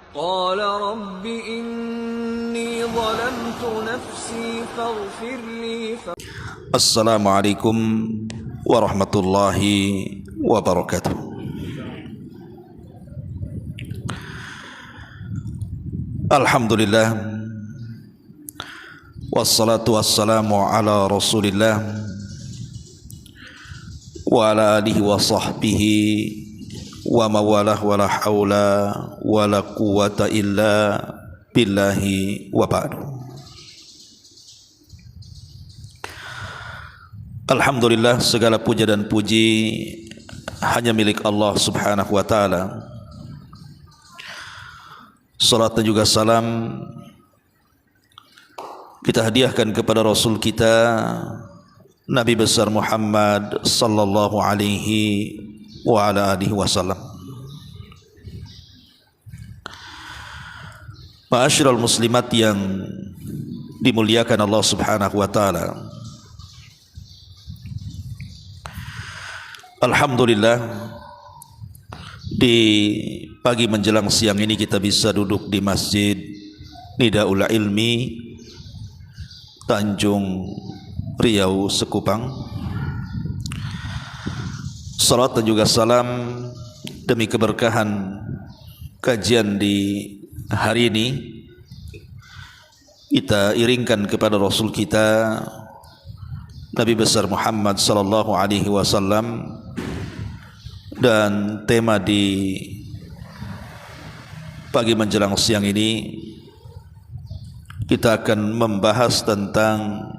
قال رب إني ظلمت نفسي فاغفر لي السلام عليكم ورحمة الله وبركاته. Alhamdulillah, wassalatu wassalamu ala rasulillah wa ala alihi wa sahbihi wa mawalah wa la hawla wa la quwata illa billahi wa ba'du. Alhamdulillah, segala puja dan puji hanya milik Allah subhanahu wa ta'ala. Salat dan juga salam kita hadiahkan kepada Rasul kita Nabi besar Muhammad sallallahu alaihi wa ala alihi wasallam. Ma'asyiral muslimat yang dimuliakan Allah subhanahu wa ta'ala, alhamdulillah, di pagi menjelang siang ini kita bisa duduk di Masjid Nidaul Ilmi Tanjung Riau Sekupang. Salat dan juga salam demi keberkahan kajian di hari ini kita iringkan kepada Rasul kita Nabi besar Muhammad sallallahu alaihi wasallam. Dan tema di pagi menjelang siang ini kita akan membahas tentang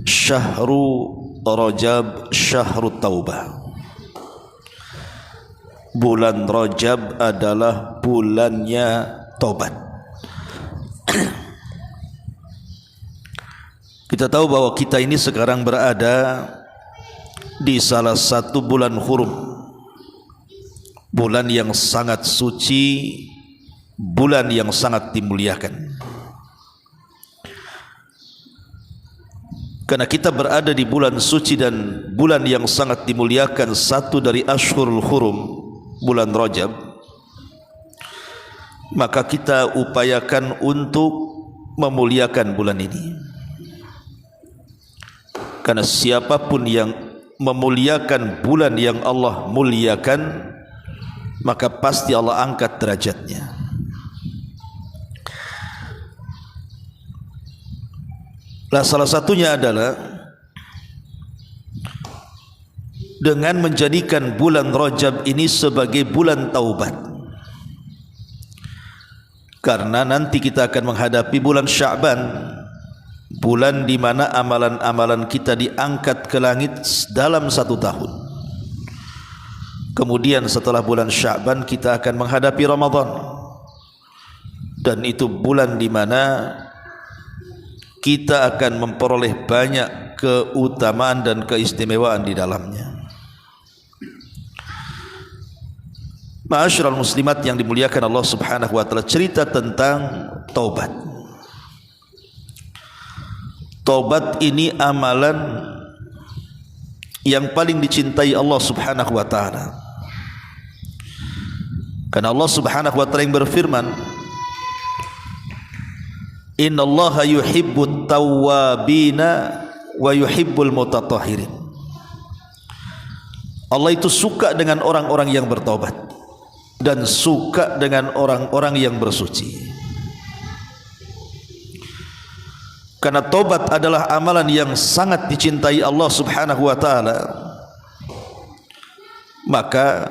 Syahru Rajab, Syahru Taubah. Bulan Rajab adalah bulannya taubat. Kita tahu bahwa kita ini sekarang berada di salah satu bulan hurum, bulan yang sangat suci, bulan yang sangat dimuliakan. Karena kita berada di bulan suci dan bulan yang sangat dimuliakan, satu dari Ashhurul Hurum, bulan Rajab, maka kita upayakan untuk memuliakan bulan ini. Karena siapapun yang memuliakan bulan yang Allah muliakan, maka pasti Allah angkat derajatnya. Nah, salah satunya adalah dengan menjadikan bulan Rajab ini sebagai bulan taubat. Karena nanti kita akan menghadapi bulan Sya'ban, bulan di mana amalan-amalan kita diangkat ke langit dalam satu tahun. Kemudian setelah bulan Sya'ban kita akan menghadapi Ramadan, dan itu bulan di mana kita akan memperoleh banyak keutamaan dan keistimewaan di dalamnya. Ma'asyiral muslimat yang dimuliakan Allah subhanahu wa ta'ala, cerita tentang taubat. Taubat ini amalan yang paling dicintai Allah subhanahu wa ta'ala. Karena Allah subhanahu wa ta'ala yang berfirman, innallaha yuhibbut tawwabina wa yuhibbul mutatahhirin. Allah itu suka dengan orang-orang yang bertobat dan suka dengan orang-orang yang bersuci. Karena tobat adalah amalan yang sangat dicintai Allah subhanahu wa ta'ala, maka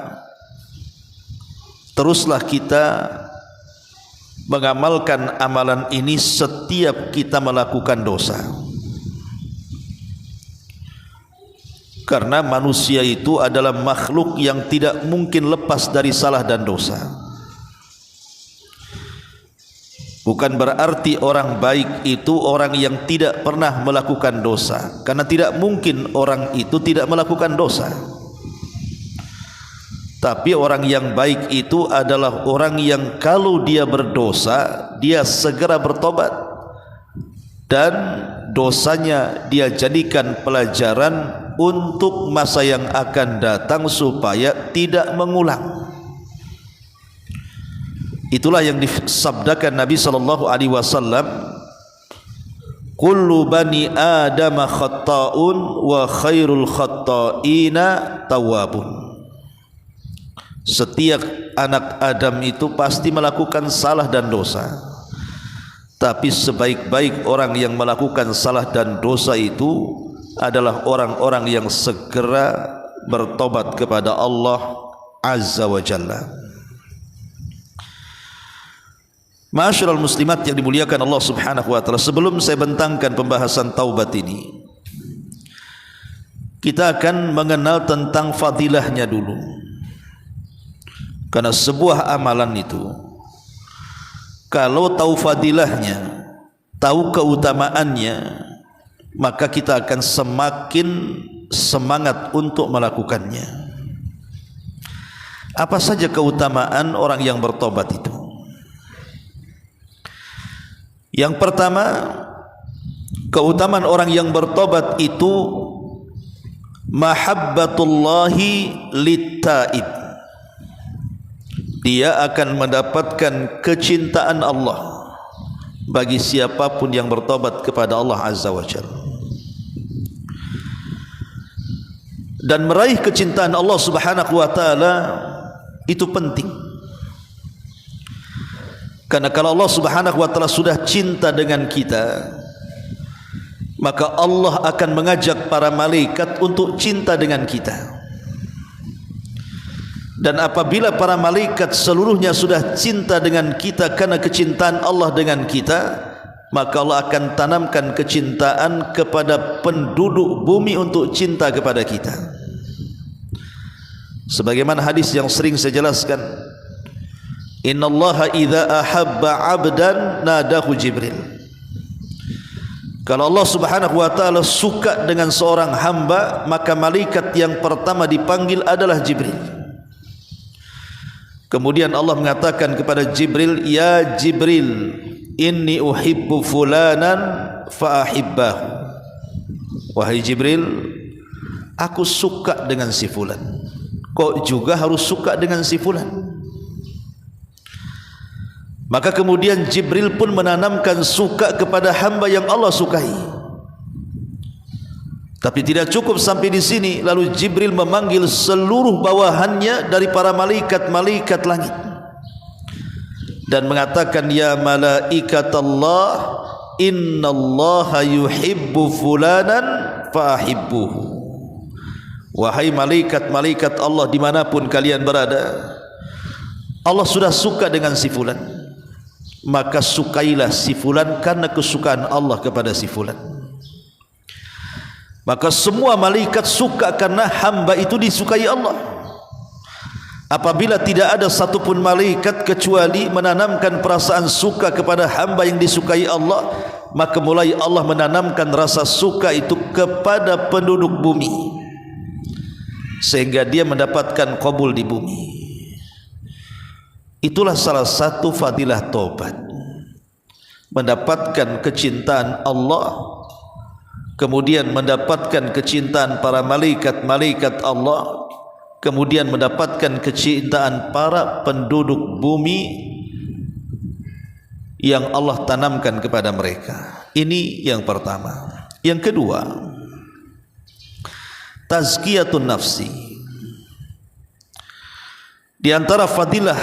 teruslah kita mengamalkan amalan ini setiap kita melakukan dosa. Karena manusia itu adalah makhluk yang tidak mungkin lepas dari salah dan dosa. Bukan berarti orang baik itu orang yang tidak pernah melakukan dosa, karena tidak mungkin orang itu tidak melakukan dosa. Tapi orang yang baik itu adalah orang yang kalau dia berdosa, dia segera bertobat, dan dosanya dia jadikan pelajaran untuk masa yang akan datang supaya tidak mengulang. Itulah yang disabdakan Nabi SAW, kullu bani Adam khatta'un wa khairul khatta'ina tawwabun. Setiap anak Adam itu pasti melakukan salah dan dosa, tapi sebaik-baik orang yang melakukan salah dan dosa itu adalah orang-orang yang segera bertobat kepada Allah Azza wa Jalla. Ma'asyiral muslimat yang dimuliakan Allah Subhanahu wa taala, sebelum saya bentangkan pembahasan taubat ini, kita akan mengenal tentang fadilahnya dulu. Karena sebuah amalan itu, kalau tahu fadilahnya, tahu keutamaannya, maka kita akan semakin semangat untuk melakukannya. Apa saja keutamaan orang yang bertobat itu? Yang pertama, keutamaan orang yang bertobat itu mahabbatullahi littaib. Dia akan mendapatkan kecintaan Allah bagi siapapun yang bertobat kepada Allah Azza wa Jalla. Dan meraih kecintaan Allah Subhanahu wa taala itu penting. Karena kalau Allah Subhanahu wa taala sudah cinta dengan kita, maka Allah akan mengajak para malaikat untuk cinta dengan kita. Dan apabila para malaikat seluruhnya sudah cinta dengan kita karena kecintaan Allah dengan kita, maka Allah akan tanamkan kecintaan kepada penduduk bumi untuk cinta kepada kita. Sebagaimana hadis yang sering saya jelaskan, innallaha idza ahabba 'abdan nadahu Jibril. Kalau Allah Subhanahu wa taala suka dengan seorang hamba, maka malaikat yang pertama dipanggil adalah Jibril. Kemudian Allah mengatakan kepada Jibril, ya Jibril, inni uhibbu fulanan fa ahibbahu. Wahai Jibril, aku suka dengan si fulan, kok juga harus suka dengan si fulan? Maka kemudian Jibril pun menanamkan suka kepada hamba yang Allah sukai. Tapi tidak cukup sampai di sini, lalu Jibril memanggil seluruh bawahannya dari para malaikat-malaikat langit dan mengatakan, ya malaikatallah, innallaha yuhibbu fulanan fahibbuhu. Wahai malaikat-malaikat Allah dimanapun kalian berada, Allah sudah suka dengan si fulan, maka sukailah si fulan karena kesukaan Allah kepada si fulan. Maka semua malaikat suka karena hamba itu disukai Allah. Apabila tidak ada satupun malaikat kecuali menanamkan perasaan suka kepada hamba yang disukai Allah, maka mulai Allah menanamkan rasa suka itu kepada penduduk bumi, sehingga dia mendapatkan qabul di bumi. Itulah salah satu fadilah taubat, mendapatkan kecintaan Allah, kemudian mendapatkan kecintaan para malaikat-malaikat Allah, kemudian mendapatkan kecintaan para penduduk bumi yang Allah tanamkan kepada mereka. Ini yang pertama. Yang kedua, tazkiyatun nafsi. Di antara fadilah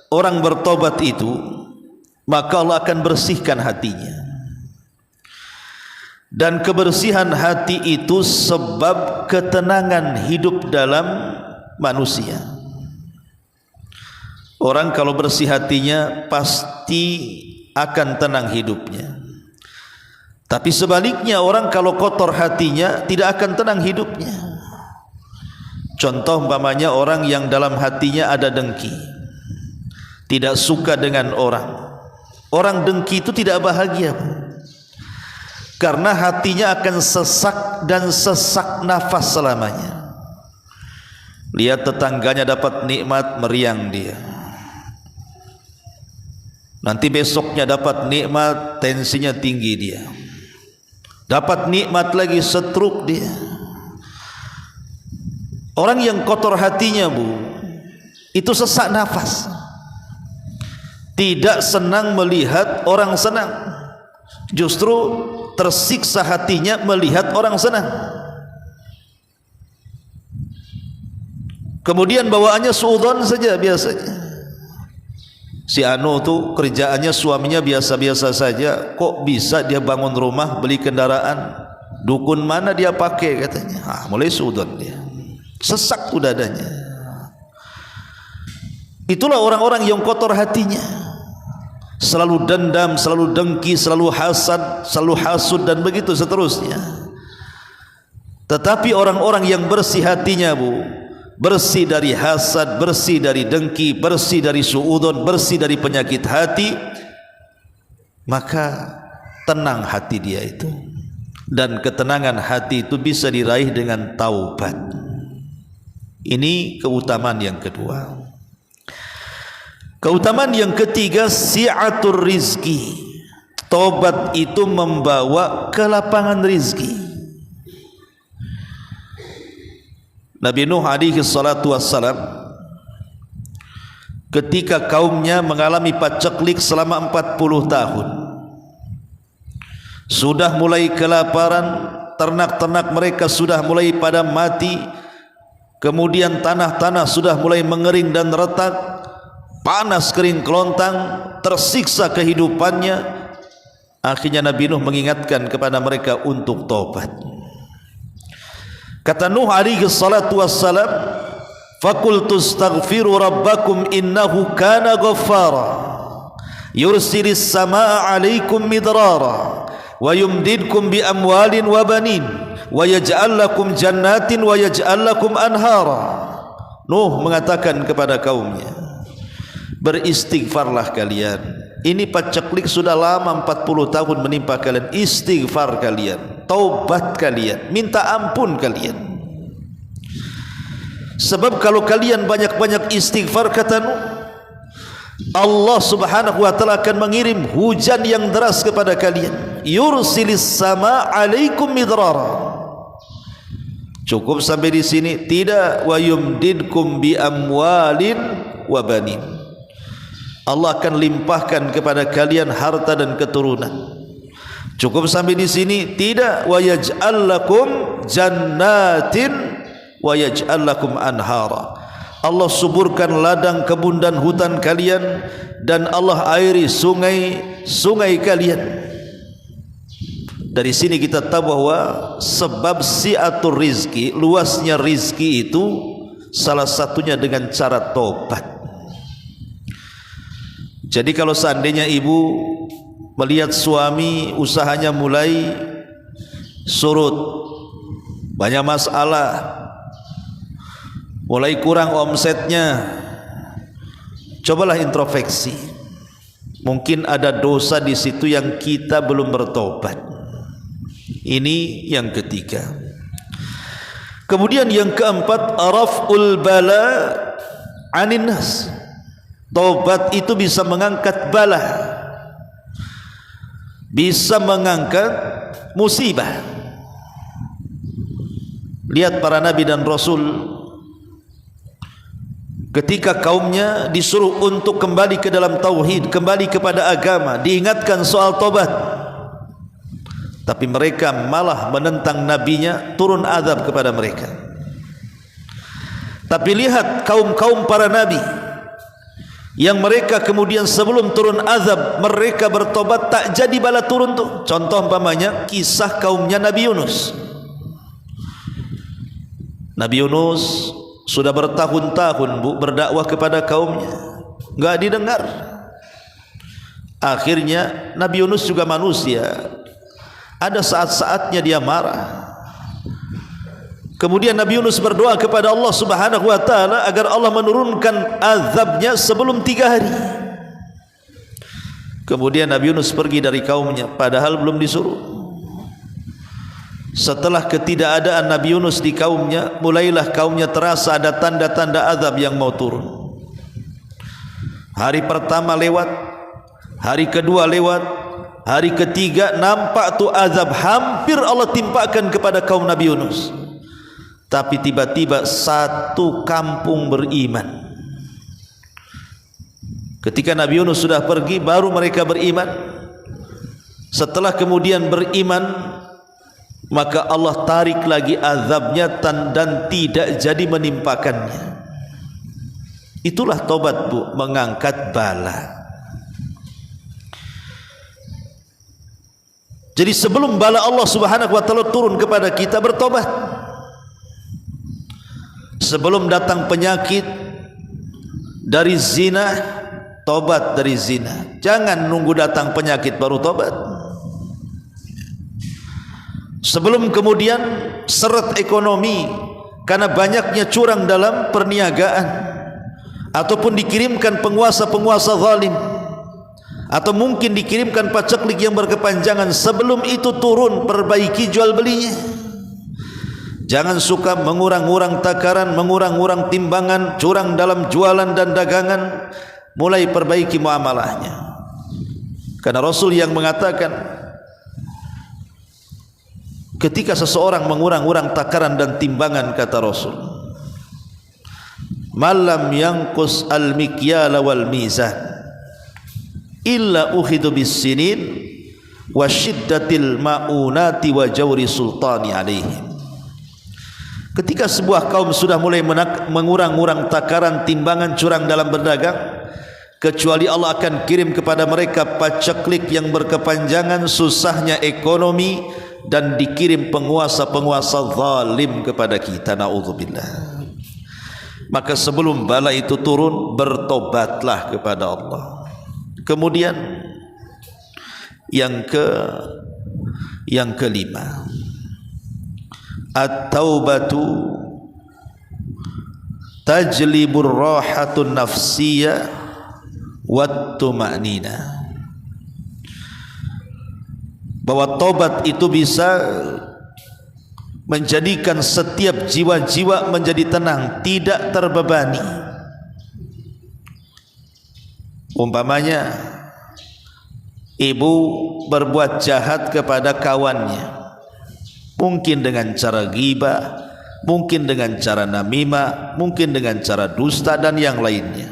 orang bertobat itu, maka Allah akan bersihkan hatinya. Dan kebersihan hati itu sebab ketenangan hidup dalam manusia. Orang kalau bersih hatinya pasti akan tenang hidupnya. Tapi sebaliknya, orang kalau kotor hatinya tidak akan tenang hidupnya. Contoh umpamanya orang yang dalam hatinya ada dengki, tidak suka dengan orang. Orang dengki itu tidak bahagia, karena hatinya akan sesak dan sesak nafas selamanya. Lihat tetangganya dapat nikmat, meriang dia. Nanti besoknya dapat nikmat, tensinya tinggi dia. Dapat nikmat lagi, stroke dia. Orang yang kotor hatinya, Bu, itu sesak nafas. tidak senang melihat orang senang, justru tersiksa hatinya melihat orang senang. Kemudian bawaannya suudzon saja biasanya. Si Anu tuh kerjaannya suaminya biasa-biasa saja, kok bisa dia bangun rumah, beli kendaraan, dukun mana dia pakai katanya. Mulai suudzon dia, sesak tuh dadanya. Itulah orang-orang yang kotor hatinya, selalu dendam, selalu dengki, selalu hasad, selalu hasud, dan begitu seterusnya. Tetapi orang-orang yang bersih hatinya, bersih dari hasad, bersih dari dengki, bersih dari suudzon, bersih dari penyakit hati, maka tenang hati dia itu. Dan ketenangan hati itu bisa diraih dengan taubat. Ini keutamaan yang kedua. Keutamaan yang ketiga, si'atur rizki. Taubat itu membawa kelapangan rizki. Nabi Nuh alaihi salatu wassalam ketika kaumnya mengalami paceklik selama 40 tahun, sudah mulai kelaparan, ternak-ternak mereka sudah mulai pada mati, kemudian tanah-tanah sudah mulai mengering dan retak, panas kering kelontang, tersiksa kehidupannya. Akhirnya Nabi Nuh mengingatkan kepada mereka untuk taubat. Kata Nuh alaihi salatu wassalam, "Faqultu astaghfiru rabbakum innahu kana ghaffara yursilis samaa'a 'alaikum midrara wa yumdidkum bi amwalin wa banin wa yaj'al lakum jannatin wa yaj'al lakum anhara." Nuh mengatakan kepada kaumnya, beristighfarlah kalian. Ini paceklik sudah lama, 40 tahun menimpa kalian. Istighfar kalian, taubat kalian, minta ampun kalian. Sebab kalau kalian banyak-banyak istighfar, kata Nuh, Allah subhanahu wa ta'ala akan mengirim hujan yang deras kepada kalian. Yursilis sama alaikum midrara. Cukup sampai di sini? Tidak. Wa yumdidkum bi amwalin wa banin. Allah akan limpahkan kepada kalian harta dan keturunan. Cukup sampai di sini? Tidak. Wa yaj'al lakum jannatin wa yaj'al lakum anhara. Allah suburkan ladang kebun dan hutan kalian, dan Allah airi sungai-sungai kalian. Dari sini kita tahu bahwa sebab si'atur rizki, luasnya rizki itu salah satunya dengan cara tobat. Jadi kalau seandainya ibu melihat suami usahanya mulai surut, banyak masalah, mulai kurang omsetnya, cobalah introspeksi. Mungkin ada dosa di situ yang kita belum bertobat. Ini yang ketiga. Kemudian yang keempat, raf'ul bala 'anin nas. Taubat itu bisa mengangkat bala, bisa mengangkat musibah. Lihat para nabi dan rasul, ketika kaumnya disuruh untuk kembali ke dalam tauhid, kembali kepada agama, diingatkan soal taubat, tapi mereka malah menentang nabinya, turun azab kepada mereka. Tapi lihat kaum-kaum para nabi yang mereka kemudian sebelum turun azab mereka bertobat, tak jadi bala turun tuh. Contoh umpamanya kisah kaumnya Nabi Yunus. Nabi Yunus sudah bertahun-tahun berdakwah kepada kaumnya, enggak didengar. Akhirnya Nabi Yunus juga manusia, ada saat-saatnya dia marah. Kemudian Nabi Yunus berdoa kepada Allah subhanahu wa ta'ala agar Allah menurunkan azabnya sebelum 3 hari. Kemudian Nabi Yunus pergi dari kaumnya padahal belum disuruh. Setelah ketidakadaan Nabi Yunus di kaumnya, mulailah kaumnya terasa ada tanda-tanda azab yang mau turun. Hari pertama lewat, hari kedua lewat, hari ketiga nampak tu azab hampir Allah timpakan kepada kaum Nabi Yunus. Tapi tiba-tiba satu kampung beriman. Ketika Nabi Yunus sudah pergi, baru mereka beriman. Setelah kemudian beriman, maka Allah tarik lagi azabnya dan tidak jadi menimpakannya. Itulah tobat, Bu, mengangkat bala. Jadi sebelum bala Allah Subhanahu wa taala turun kepada kita, bertobat. Sebelum datang penyakit dari zina, tobat dari zina. Jangan nunggu datang penyakit baru tobat. Sebelum kemudian seret ekonomi karena banyaknya curang dalam perniagaan, ataupun dikirimkan penguasa-penguasa zalim, atau mungkin dikirimkan paceklik yang berkepanjangan, sebelum itu turun, perbaiki jual belinya. Jangan suka mengurang-urang takaran, mengurang-urang timbangan, curang dalam jualan dan dagangan. Mulai perbaiki muamalahnya. Karena Rasul yang mengatakan, ketika seseorang mengurang-urang takaran dan timbangan, kata Rasul, malam yangkus al-mikyala wal mizan illa ukhidu bis sinin wa syiddatil ma'unati wa jawri sultani alaihim. Ketika sebuah kaum sudah mulai mengurang-urang takaran, timbangan, curang dalam berdagang, kecuali Allah akan kirim kepada mereka paceklik yang berkepanjangan, susahnya ekonomi, dan dikirim penguasa-penguasa zalim kepada kita. Na'udzubillah. Maka sebelum bala itu turun, bertobatlah kepada Allah. Kemudian yang kelima, at-taubatu tajlibur rahatun nafsiyah wat tuma'nina. Bahwa tobat itu bisa menjadikan setiap jiwa-jiwa menjadi tenang, tidak terbebani. Umpamanya ibu berbuat jahat kepada kawannya, mungkin dengan cara ghibah, mungkin dengan cara namimah, mungkin dengan cara dusta dan yang lainnya.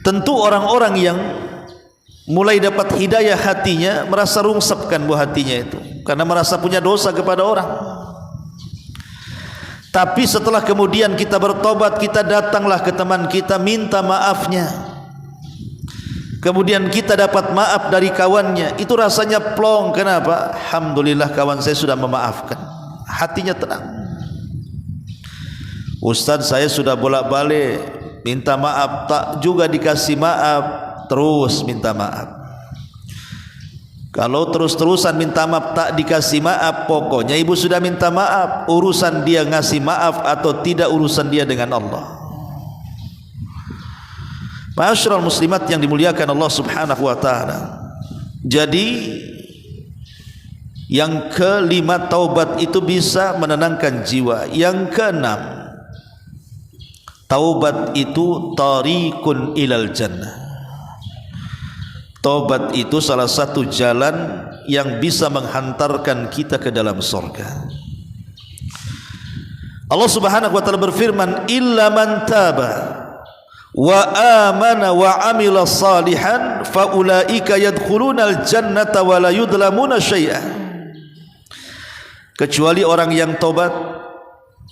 Tentu orang-orang yang mulai dapat hidayah hatinya merasa rungsepkan buah hatinya itu, karena merasa punya dosa kepada orang. Tapi setelah kemudian kita bertobat, kita datanglah ke teman kita, minta maafnya, kemudian kita dapat maaf dari kawannya, itu rasanya plong. Kenapa? Alhamdulillah kawan saya sudah memaafkan, hatinya tenang. Ustaz, saya sudah bolak-balik minta maaf, tak juga dikasih maaf, terus minta maaf. Kalau terus-terusan minta maaf tak dikasih maaf, pokoknya ibu sudah minta maaf, urusan dia ngasih maaf atau tidak, urusan dia dengan Allah. Ma'asyiral muslimat yang dimuliakan Allah Subhanahu wa taala. Jadi yang kelima, taubat itu bisa menenangkan jiwa. Yang keenam, taubat itu tariqun ilal jannah. Taubat itu salah satu jalan yang bisa menghantarkan kita ke dalam surga. Allah Subhanahu wa taala berfirman, illa man taba wa amana wa amila salihan fa ulaika yadkhulunal jannata wa la yudlamuna syai'a. Kecuali orang yang taubat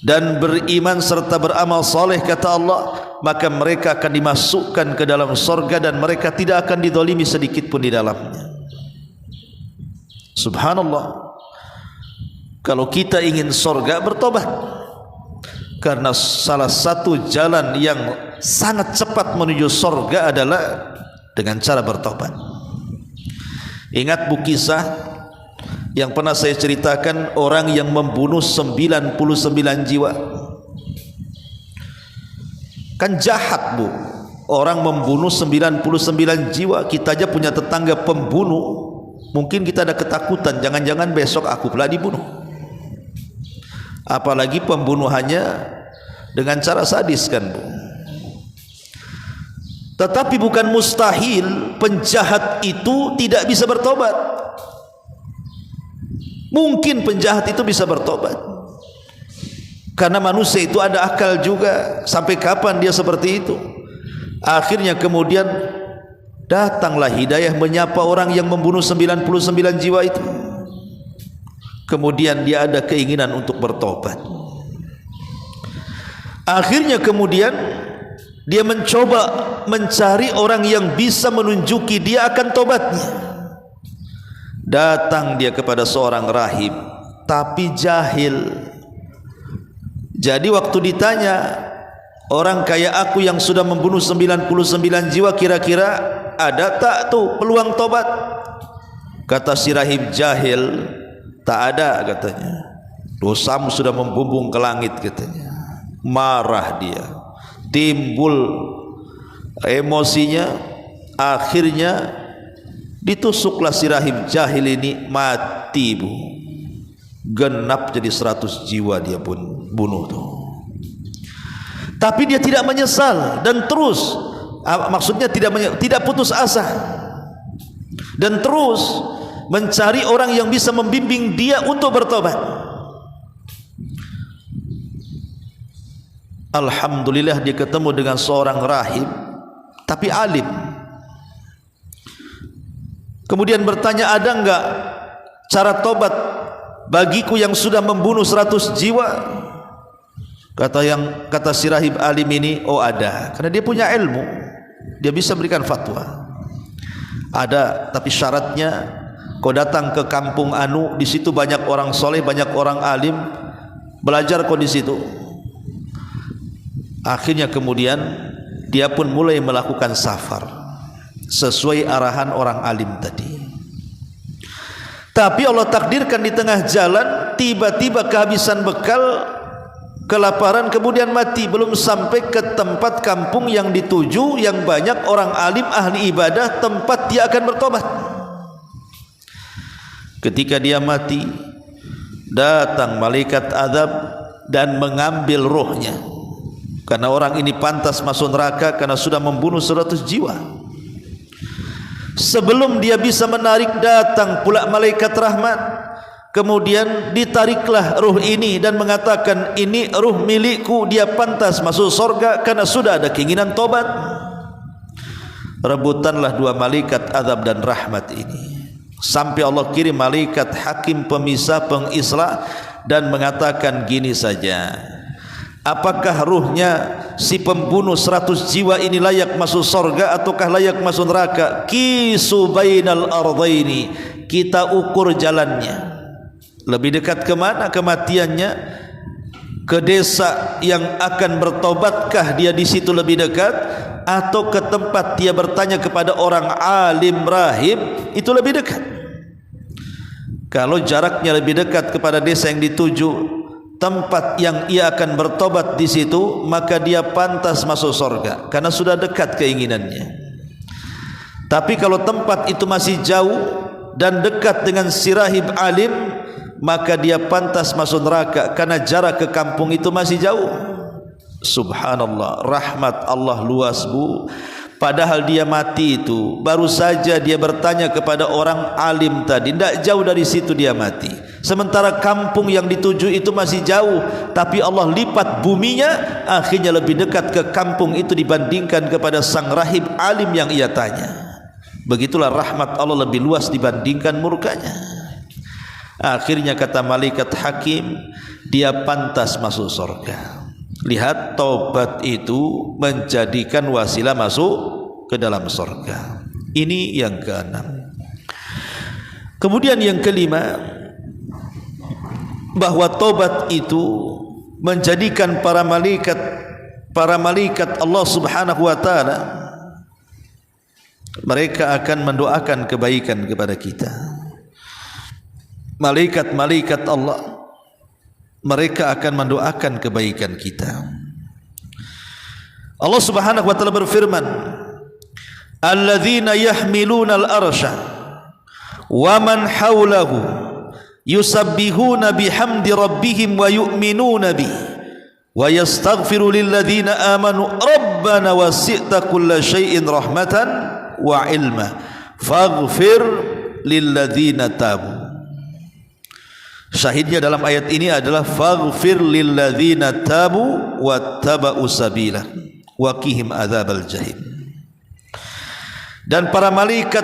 dan beriman serta beramal saleh, kata Allah, maka mereka akan dimasukkan ke dalam surga dan mereka tidak akan didolimi sedikit pun di dalamnya. Subhanallah. Kalau kita ingin surga, bertobat. Karena salah satu jalan yang sangat cepat menuju surga adalah dengan cara bertobat. Ingat bu kisah yang pernah saya ceritakan, orang yang membunuh 99 jiwa. Kan jahat bu, orang membunuh 99 jiwa. Kita aja punya tetangga pembunuh, mungkin kita ada ketakutan, jangan-jangan besok aku pula dibunuh. Apalagi pembunuhannya dengan cara sadis kan bu. Tetapi bukan mustahil penjahat itu tidak bisa bertobat. Mungkin penjahat itu bisa bertobat. Karena manusia itu ada akal juga. Sampai kapan dia seperti itu? Akhirnya kemudian datanglah hidayah menyapa orang yang membunuh 99 jiwa itu. Kemudian dia ada keinginan untuk bertobat. Akhirnya kemudian dia mencoba mencari orang yang bisa menunjuki dia akan tobatnya. Datang dia kepada seorang rahib, tapi jahil. Jadi waktu ditanya, orang kayak aku yang sudah membunuh 99 jiwa kira-kira ada tak tuh peluang tobat? Kata si rahib jahil, tak ada katanya. Dosamu sudah membumbung ke langit katanya. Marah dia, timbul emosinya, akhirnya ditusuklah si rahib jahil ini, mati bu. Genap jadi 100 jiwa dia pun bunuh tuh. Tapi dia tidak menyesal dan terus, maksudnya tidak putus asa, dan terus mencari orang yang bisa membimbing dia untuk bertobat. Alhamdulillah dia ketemu dengan seorang rahib tapi alim. Kemudian bertanya, ada enggak cara tobat bagiku yang sudah membunuh 100 jiwa? Kata si rahib alim ini, oh ada, karena dia punya ilmu, dia bisa berikan fatwa. Ada, tapi syaratnya kau datang ke kampung anu, di situ banyak orang soleh, banyak orang alim, belajar kau di situ. Akhirnya kemudian dia pun mulai melakukan safar sesuai arahan orang alim tadi. Tapi Allah takdirkan di tengah jalan tiba-tiba kehabisan bekal, kelaparan, kemudian mati. Belum sampai ke tempat kampung yang dituju yang banyak orang alim ahli ibadah, tempat dia akan bertobat. Ketika dia mati, datang malaikat azab dan mengambil rohnya. Karena orang ini pantas masuk neraka karena sudah membunuh 100 jiwa. Sebelum dia bisa menarik, datang pula malaikat rahmat. Kemudian ditariklah ruh ini dan mengatakan, ini ruh milikku, dia pantas masuk surga karena sudah ada keinginan tobat. Rebutanlah dua malaikat azab dan rahmat ini, sampai Allah kirim malaikat hakim pemisah pengislah dan mengatakan gini saja, apakah ruhnya si pembunuh 100 jiwa ini layak masuk surga ataukah layak masuk neraka? Kisu bainal ardaini, kita ukur jalannya. Lebih dekat ke mana kematiannya? Ke desa yang akan bertobatkah dia di situ lebih dekat, atau ke tempat dia bertanya kepada orang alim rahib itu lebih dekat? Kalau jaraknya lebih dekat kepada desa yang dituju, tempat yang ia akan bertobat di situ, maka dia pantas masuk surga karena sudah dekat keinginannya. Tapi kalau tempat itu masih jauh dan dekat dengan si rahib alim, maka dia pantas masuk neraka karena jarak ke kampung itu masih jauh. Subhanallah, rahmat Allah luas bu. Padahal dia mati itu baru saja dia bertanya kepada orang alim tadi, tidak jauh dari situ dia mati. Sementara kampung yang dituju itu masih jauh, tapi Allah lipat buminya, akhirnya lebih dekat ke kampung itu dibandingkan kepada sang rahib alim yang ia tanya. Begitulah rahmat Allah lebih luas dibandingkan murkanya. Akhirnya kata malaikat hakim, dia pantas masuk surga. Lihat, taubat itu menjadikan wasilah masuk ke dalam surga. Ini yang keenam. Kemudian yang kelima, bahwa taubat itu menjadikan para malaikat Allah Subhanahu wa taala, mereka akan mendoakan kebaikan kepada kita. Malaikat-malaikat Allah, mereka akan mendoakan kebaikan kita. Allah Subhanahu wa taala berfirman, alladzina yahmiluna al-arsha wa man hawlahu yusabbihuna bihamdi rabbihim wa yu'minuna bi wa yastaghfiru lilladzina amanu rabbana wasi'ta kulla syai'in rahmatan wa ilma faghfir lilladzina tabu. Syahidnya dalam ayat ini adalah faghfir lilladzina tabu wattaba'u sabila wa qihim adzabal jahim. Dan para malaikat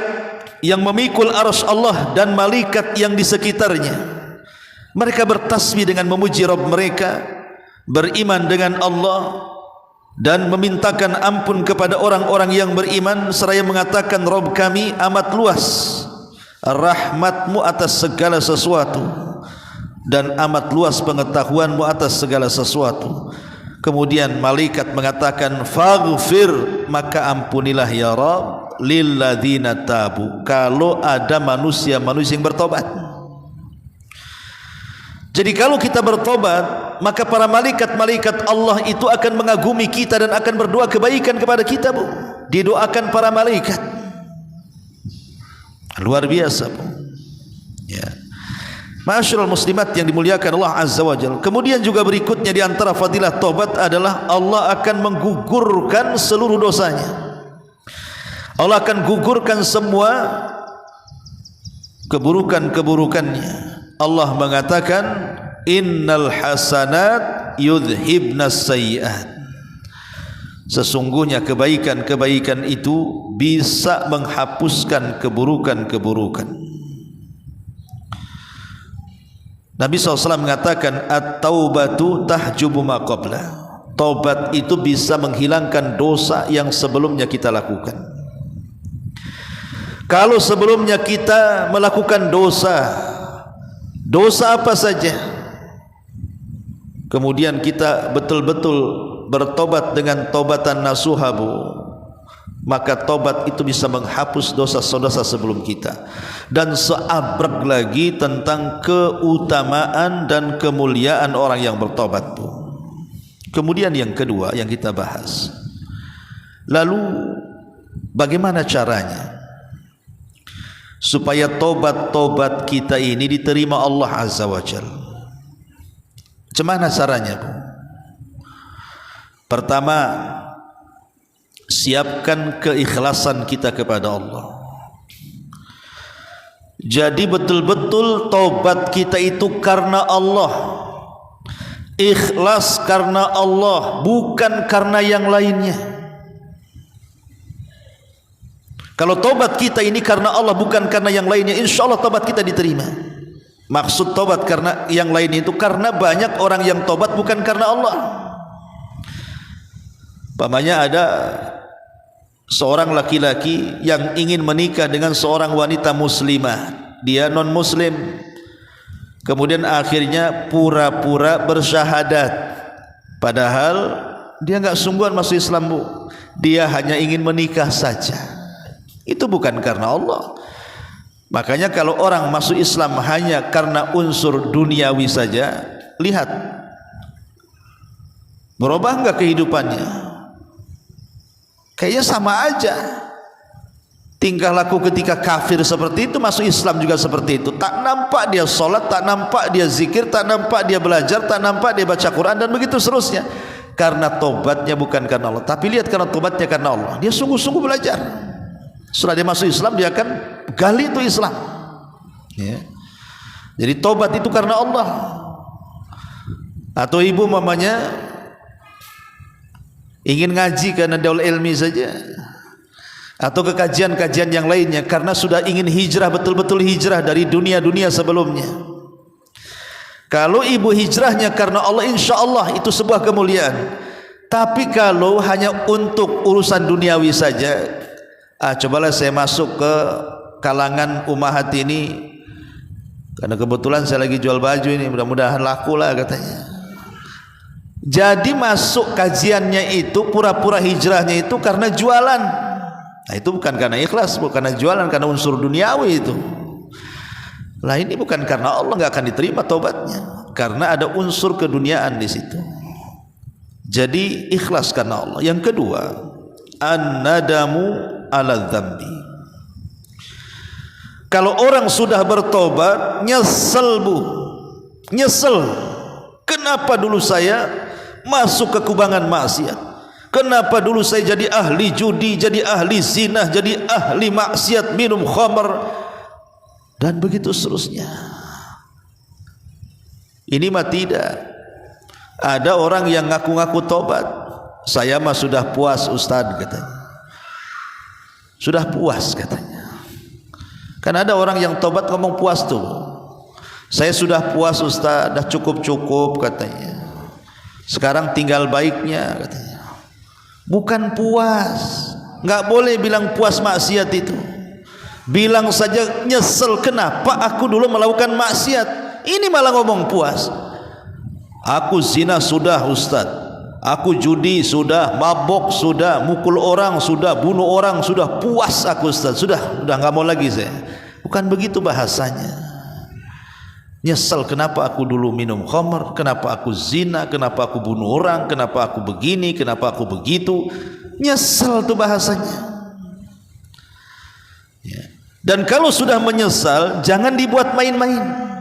yang memikul arsy Allah dan malaikat yang di sekitarnya, mereka bertasbih dengan memuji Rabb mereka, beriman dengan Allah dan memintakan ampun kepada orang-orang yang beriman, seraya mengatakan, Rabb kami amat luas rahmatmu atas segala sesuatu dan amat luas pengetahuanmu atas segala sesuatu. Kemudian malaikat mengatakan, faghfir, maka ampunilah ya Rabb, lilladzina tabu, kalau ada manusia-manusia yang bertobat. Jadi kalau kita bertobat, maka para malaikat-malaikat Allah itu akan mengagumi kita dan akan berdoa kebaikan kepada kita, Bu. Didoakan para malaikat. Luar biasa, Bu. Ya. Ma'asyiral muslimat yang dimuliakan Allah Azza wa Jalla. Kemudian juga berikutnya di antara fadilah tobat adalah Allah akan menggugurkan seluruh dosanya. Allah akan gugurkan semua keburukan-keburukannya. Allah mengatakan, innal hasanat yudhibnas sayyi'at. Sesungguhnya kebaikan-kebaikan itu bisa menghapuskan keburukan-keburukan. Nabi SAW mengatakan, at-taubatu tahjubu ma qabla. Taubat itu bisa menghilangkan dosa yang sebelumnya kita lakukan. Kalau sebelumnya kita melakukan dosa apa saja, kemudian kita betul-betul bertobat dengan taubatan nasuha, Bu, maka tobat itu bisa menghapus dosa-dosa sebelum kita. Dan seabrek lagi tentang keutamaan dan kemuliaan orang yang bertobat, Bu. Kemudian yang kedua yang kita bahas, lalu bagaimana caranya supaya tobat-tobat kita ini diterima Allah Azza wa Jalla? Macam mana caranya, Bu? Pertama, siapkan keikhlasan kita kepada Allah. Jadi betul-betul tobat kita itu karena Allah, ikhlas karena Allah, bukan karena yang lainnya. Kalau tobat kita ini karena Allah bukan karena yang lainnya, insya Allah tobat kita diterima. Maksud tobat karena yang lain itu karena banyak orang yang tobat bukan karena Allah. Pamannya ada seorang laki-laki yang ingin menikah dengan seorang wanita muslimah, dia non muslim, kemudian akhirnya pura-pura bersyahadat, padahal dia enggak sungguhan masuk Islam, Bu. Dia hanya ingin menikah saja. Itu bukan karena Allah. Makanya kalau orang masuk Islam hanya karena unsur duniawi saja, lihat berubah enggak kehidupannya? Kayaknya sama aja. Tingkah laku ketika kafir seperti itu, masuk Islam juga seperti itu. Tak nampak dia sholat, tak nampak dia zikir, tak nampak dia belajar, tak nampak dia baca Quran, dan begitu seterusnya. Karena tobatnya bukan karena Allah, tapi lihat karena tobatnya karena Allah. Dia sungguh-sungguh belajar. Setelah dia masuk Islam, dia akan gali itu Islam, ya. Jadi tobat itu karena Allah. Atau ibu mamanya ingin ngaji karena daul ilmi saja, atau ke kajian-kajian yang lainnya karena sudah ingin hijrah, betul-betul hijrah dari dunia-dunia sebelumnya. Kalau ibu hijrahnya karena Allah, insya Allah itu sebuah kemuliaan. Tapi kalau hanya untuk urusan duniawi saja, cobalah saya masuk ke kalangan umahat ini karena kebetulan saya lagi jual baju ini, mudah-mudahan laku lah katanya. Jadi masuk kajiannya itu, pura-pura hijrahnya itu karena jualan. Nah itu bukan karena ikhlas, bukan karena jualan, karena unsur duniawi itu. Lah ini bukan karena Allah, nggak akan diterima taubatnya, karena ada unsur keduniaan di situ. Jadi ikhlas karena Allah. Yang kedua, an-nadamu ala dzambi. Kalau orang sudah bertobat, nyesel, Bu, nyesel. Kenapa dulu saya masuk ke kubangan maksiat? Kenapa dulu saya jadi ahli judi, jadi ahli zina, jadi ahli maksiat, minum khamar, dan begitu seterusnya. Ini mah tidak. Ada orang yang ngaku-ngaku tobat, saya mah sudah puas Ustaz katanya. Sudah puas katanya. Kan ada orang yang tobat ngomong puas tuh. Saya sudah puas Ustaz, dah cukup-cukup katanya. Sekarang tinggal baiknya katanya. Bukan puas. Enggak boleh bilang puas maksiat itu. Bilang saja nyesel, kenapa aku dulu melakukan maksiat. Ini malah ngomong puas. Aku zina sudah Ustaz, aku judi sudah, mabok sudah, mukul orang sudah, bunuh orang sudah, puas aku Ustaz, sudah enggak mau lagi saya. Bukan begitu bahasanya. Nyesel kenapa aku dulu minum khamr, kenapa aku zina, kenapa aku bunuh orang, kenapa aku begini, kenapa aku begitu. Nyesel itu bahasanya. Ya. Dan kalau sudah menyesal, jangan dibuat main-main.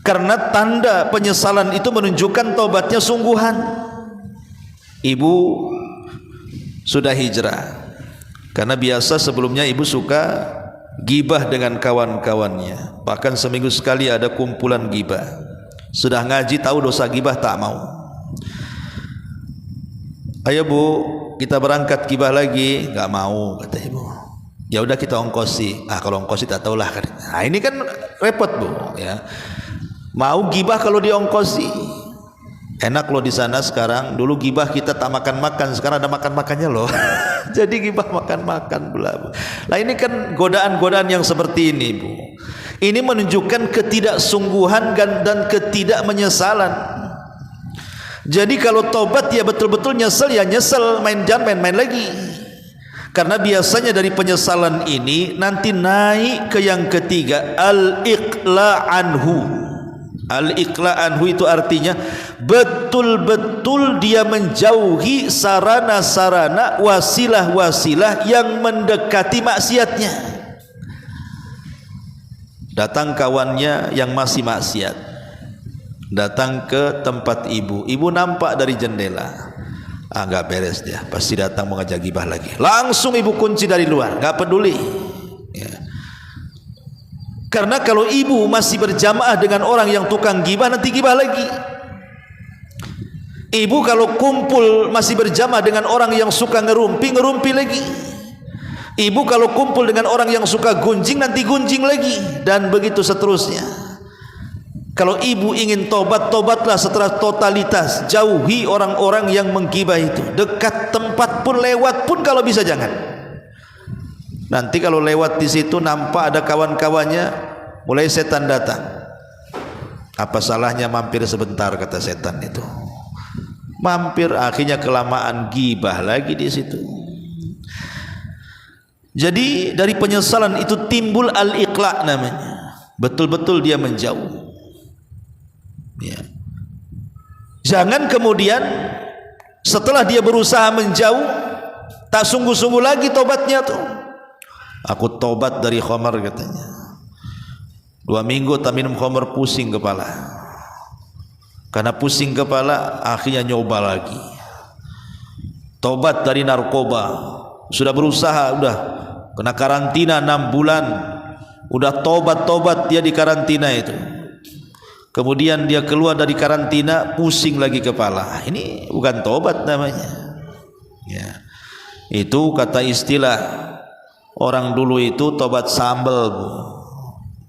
Karena tanda penyesalan itu menunjukkan tobatnya sungguhan. Ibu sudah hijrah. Karena biasa sebelumnya ibu suka gibah dengan kawan-kawannya. Bahkan seminggu sekali ada kumpulan gibah. Sudah ngaji tahu dosa gibah, tak mau. Ayo Bu, kita berangkat gibah lagi. Gak mau kata ibu. Ya udah kita ongkosi. Kalau ongkosi tak tahulah. Nah ini kan repot Bu ya. Mau gibah kalau diongkosi. Enak loh di sana sekarang. Dulu gibah kita tak makan-makan, sekarang ada makan-makannya loh. Jadi gibah makan-makan pula. Nah ini kan godaan-godaan yang seperti ini Bu. Ini menunjukkan ketidaksungguhan dan ketidakmenyesalan. Jadi kalau tobat ya betul-betul nyesel, ya nyesel, jangan main-main lagi. Karena biasanya dari penyesalan ini nanti naik ke yang ketiga, al-iqla anhu. Al-iqla anhu itu artinya betul-betul dia menjauhi sarana-sarana, wasilah-wasilah yang mendekati maksiatnya. Datang kawannya yang masih maksiat, datang ke tempat ibu nampak dari jendela, nggak beres dia, pasti datang mau ngajak gibah lagi. Langsung ibu kunci dari luar, nggak peduli ya. Karena kalau ibu masih berjamaah dengan orang yang tukang gibah, nanti gibah lagi. Ibu kalau kumpul masih berjamaah dengan orang yang suka ngerumpi lagi. Ibu kalau kumpul dengan orang yang suka gunjing, nanti gunjing lagi. Dan begitu seterusnya. Kalau ibu ingin tobat, tobatlah setelah totalitas. Jauhi orang-orang yang menggibah itu. Dekat tempat pun, lewat pun kalau bisa jangan. Nanti kalau lewat di situ nampak ada kawan-kawannya, mulai setan datang. Apa salahnya mampir sebentar, kata setan itu. Mampir, akhirnya kelamaan gibah lagi di situ. Jadi dari penyesalan itu timbul al-iqla namanya. Betul-betul dia menjauh. Ya. Jangan kemudian setelah dia berusaha menjauh, tak sungguh-sungguh lagi tobatnya tuh. Aku tobat dari khamar katanya. 2 minggu tak minum khamar, pusing kepala. Karena pusing kepala akhirnya nyoba lagi. Tobat dari narkoba. Sudah berusaha, udah kena karantina 6 bulan. Udah tobat dia di karantina itu. Kemudian dia keluar dari karantina, pusing lagi kepala. Ini bukan tobat namanya. Ya. Itu kata istilah orang dulu itu tobat sambal Bu.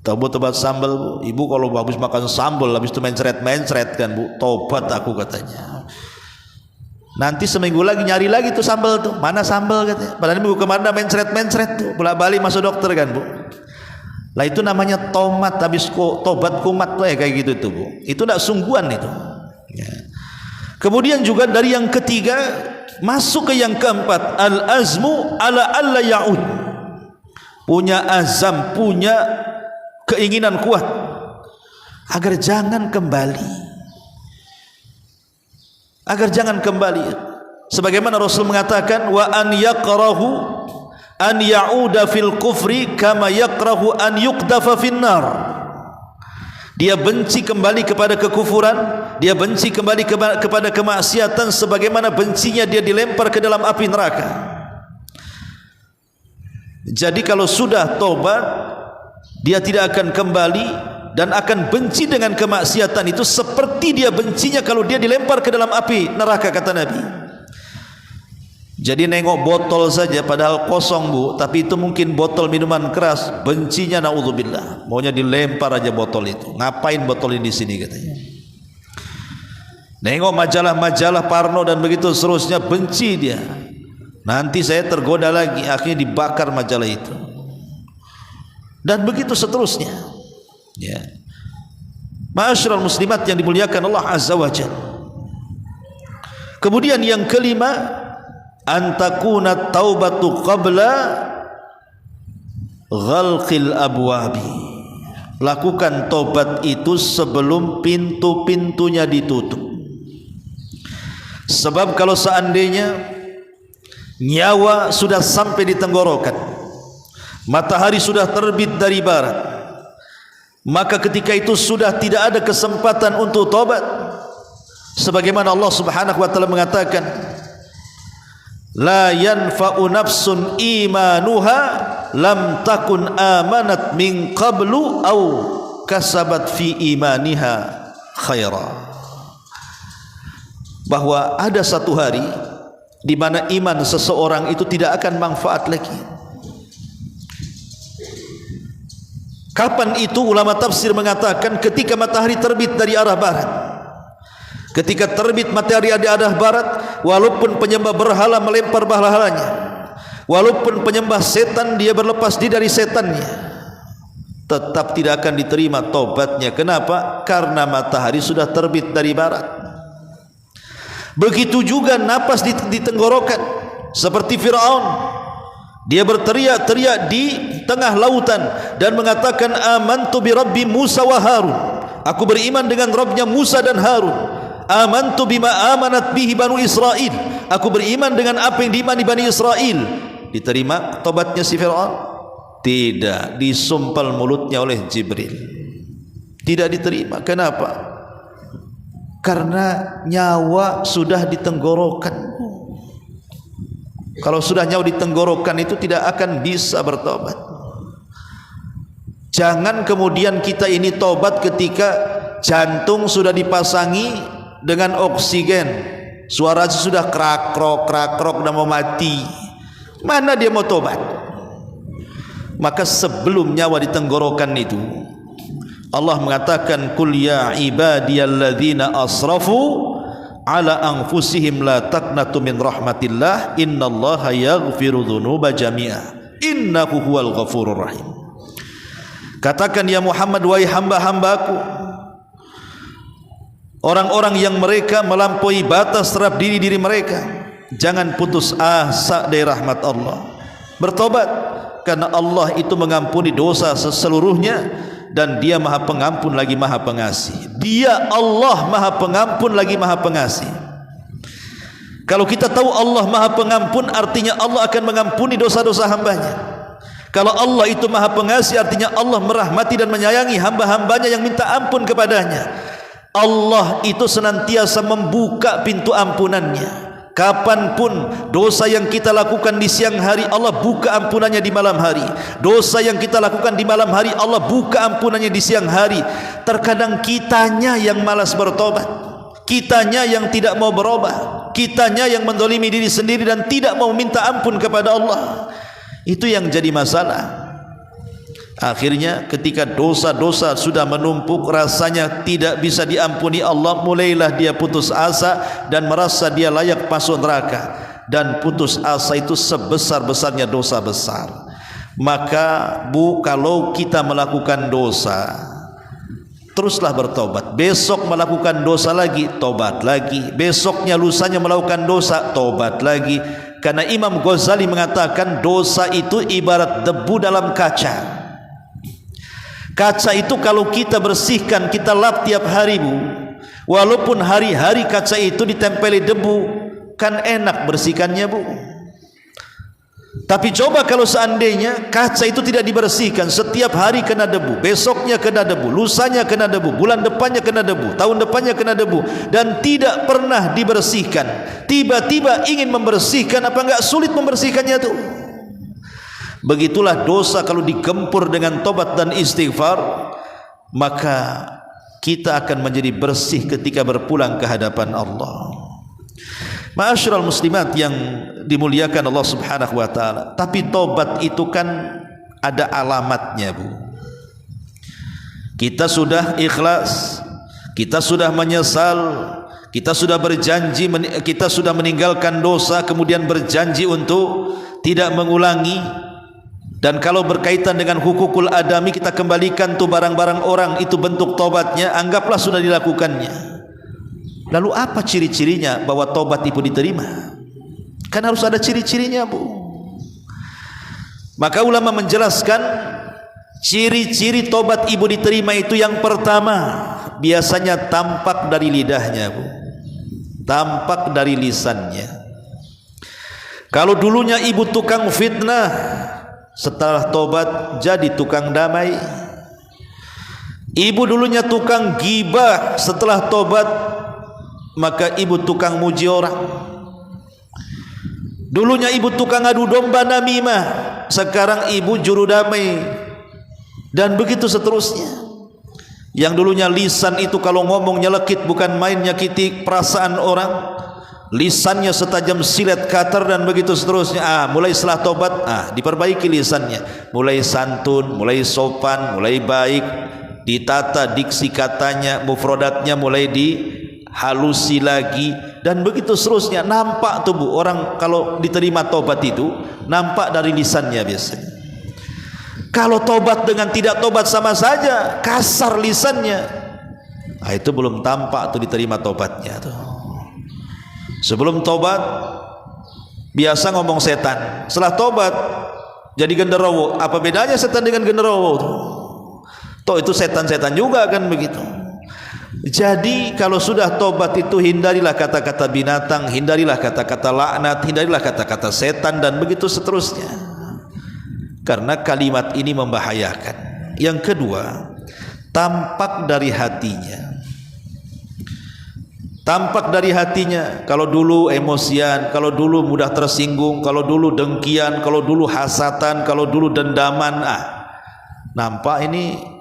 Tobat sambal Bu. Ibu kalau habis makan sambal, habis itu mencret kan Bu, tobat aku katanya. Nanti seminggu lagi nyari lagi tuh sambal tuh, mana sambal katanya. Padahal minggu kemarin mencret tuh, bolak-balik masuk dokter kan Bu. Lah itu namanya tomat, habis tobat kumat tuh ya kayak gitu tuh Bu. Itu enggak sungguhan itu. Ya. Kemudian juga dari yang ketiga masuk ke yang keempat, al-azmu ala alla ya'ud. Punya azam, punya keinginan kuat agar jangan kembali. Agar jangan kembali. Sebagaimana Rasul mengatakan, wa an yakrahu an ya'uda fil kufri kama yakrahu an yuqdafa finnar. Dia benci kembali kepada kekufuran, dia benci kembali kepada kemaksiatan sebagaimana bencinya dia dilempar ke dalam api neraka. Jadi kalau sudah tobat, dia tidak akan kembali dan akan benci dengan kemaksiatan itu seperti dia bencinya kalau dia dilempar ke dalam api neraka, kata Nabi. Jadi nengok botol saja padahal kosong bu, tapi itu mungkin botol minuman keras, bencinya naudzubillah, maunya dilempar aja botol itu. Ngapain botol ini di sini katanya. Nengok majalah-majalah Parno dan begitu seterusnya, benci dia. Nanti saya tergoda lagi, akhirnya dibakar majalah itu. Dan begitu seterusnya. Ya. Ma'asyiral muslimat yang dimuliakan Allah Azza wa Jalla. Kemudian yang kelima, antakuna taubatu qabla ghalqil abwabi. Lakukan tobat itu sebelum pintu-pintunya ditutup. Sebab kalau seandainya nyawa sudah sampai di tenggorokan, matahari sudah terbit dari barat, maka ketika itu sudah tidak ada kesempatan untuk tobat. Sebagaimana Allah Subhanahu wa taala mengatakan, la yanfa'u nafsun imanuha lam takun amanat min qablu aw kasabat fi imaniha khaira. Bahwa ada satu hari di mana iman seseorang itu tidak akan manfaat lagi. Kapan itu? Ulama tafsir mengatakan ketika matahari terbit dari arah barat. Ketika terbit matahari di arah barat, walaupun penyembah berhala melempar berhalanya, walaupun penyembah setan dia berlepas diri dari setannya, tetap tidak akan diterima tobatnya. Kenapa? Karena matahari sudah terbit dari barat. Begitu juga napas di tenggorokan, seperti Firaun, dia berteriak-teriak di tengah lautan dan mengatakan amantu bi rabbi Musa wa Harun, aku beriman dengan Rabbnya Musa dan Harun. Amantu bima amanat bihi banu Israel, aku beriman dengan apa yang diimani Bani Israel. Diterima tobatnya si Firaun? Tidak, disumpal mulutnya oleh Jibril. Tidak diterima. Kenapa? Karena nyawa sudah di tenggorokan. Kalau sudah nyawa di tenggorokan itu tidak akan bisa bertobat. Jangan kemudian kita ini tobat ketika jantung sudah dipasangi dengan oksigen, suara sudah krak-krok dan mau mati. Mana dia mau tobat? Maka sebelum nyawa di tenggorokan itu, Allah mengatakan, kul ya ibadiyalladzina asrafu ala anfusihim la taqnatu min rahmatillah innallaha yaghfiru dzunuba jami'a innahu huwal ghafurur rahim. Katakan ya Muhammad, wahai hamba-hambaku, orang-orang yang mereka melampaui batas terhadap diri mereka, jangan putus asa dari rahmat Allah. Bertobat, karena Allah itu mengampuni dosa seluruhnya, dan dia maha pengampun lagi maha pengasih. Dia Allah maha pengampun lagi maha pengasih. Kalau kita tahu Allah maha pengampun, artinya Allah akan mengampuni dosa-dosa hambanya. Kalau Allah itu maha pengasih, artinya Allah merahmati dan menyayangi hamba-hambanya yang minta ampun kepadanya. Allah itu senantiasa membuka pintu ampunannya. Kapanpun dosa yang kita lakukan di siang hari, Allah buka ampunannya di malam hari. Dosa yang kita lakukan di malam hari, Allah buka ampunannya di siang hari. Terkadang kitanya yang malas bertobat, kitanya yang tidak mau berubah, kitanya yang menzalimi diri sendiri dan tidak mau minta ampun kepada Allah. Itu yang jadi masalah. Akhirnya ketika dosa-dosa sudah menumpuk, rasanya tidak bisa diampuni Allah, mulailah dia putus asa dan merasa dia layak masuk neraka. Dan putus asa itu sebesar-besarnya dosa besar. Maka kalau kita melakukan dosa, teruslah bertobat. Besok melakukan dosa lagi, tobat lagi. Besoknya lusanya melakukan dosa, tobat lagi. Karena Imam Ghazali mengatakan dosa itu ibarat debu dalam kaca. Kaca itu kalau kita bersihkan, kita lap tiap hari bu, walaupun hari-hari kaca itu ditempeli debu, kan enak bersihkannya bu. Tapi coba kalau seandainya kaca itu tidak dibersihkan, setiap hari kena debu, besoknya kena debu, lusanya kena debu, bulan depannya kena debu, tahun depannya kena debu, dan tidak pernah dibersihkan. Tiba-tiba ingin membersihkan, apa enggak sulit membersihkannya tuh? Begitulah dosa kalau digempur dengan tobat dan istighfar, maka kita akan menjadi bersih ketika berpulang ke hadapan Allah. Ma'asyiral muslimat yang dimuliakan Allah Subhanahu wa taala, tapi tobat itu kan ada alamatnya, Bu. Kita sudah ikhlas, kita sudah menyesal, kita sudah berjanji, kita sudah meninggalkan dosa, kemudian berjanji untuk tidak mengulangi. Dan kalau berkaitan dengan hukukul adami, kita kembalikan tuh barang-barang orang, itu bentuk tobatnya, anggaplah sudah dilakukannya. Lalu apa ciri-cirinya bahwa tobat itu diterima? Kan harus ada ciri-cirinya, Bu. Maka ulama menjelaskan ciri-ciri tobat ibu diterima itu, yang pertama biasanya tampak dari lidahnya, Bu. Tampak dari lisannya. Kalau dulunya ibu tukang fitnah, setelah tobat jadi tukang damai. Ibu dulunya tukang gibah, setelah tobat maka ibu tukang muji orang. Dulunya ibu tukang adu domba namimah, sekarang ibu juru damai. Dan begitu seterusnya. Yang dulunya lisan itu kalau ngomong nyelekit, bukan main nyakiti perasaan orang. Lisannya setajam silet cutter dan begitu seterusnya. Mulai setelah tobat, diperbaiki lisannya. Mulai santun, mulai sopan, mulai baik, ditata diksi katanya, mufrodatnya mulai dihalusi lagi, dan begitu seterusnya. Nampak tuh, Bu, orang kalau diterima tobat itu nampak dari lisannya biasanya. Kalau tobat dengan tidak tobat sama saja, kasar lisannya, itu belum tampak tuh diterima tobatnya tuh. Sebelum tobat biasa ngomong setan, setelah tobat jadi genderowo. Apa bedanya setan dengan genderowo? Toh itu setan-setan juga kan begitu. Jadi kalau sudah tobat itu hindarilah kata-kata binatang, hindarilah kata-kata laknat, hindarilah kata-kata setan dan begitu seterusnya. Karena kalimat ini membahayakan. Yang kedua, tampak dari hatinya. Tampak dari hatinya. Kalau dulu emosian, kalau dulu mudah tersinggung, kalau dulu dengkian, kalau dulu hasatan, kalau dulu dendaman, nampak ini.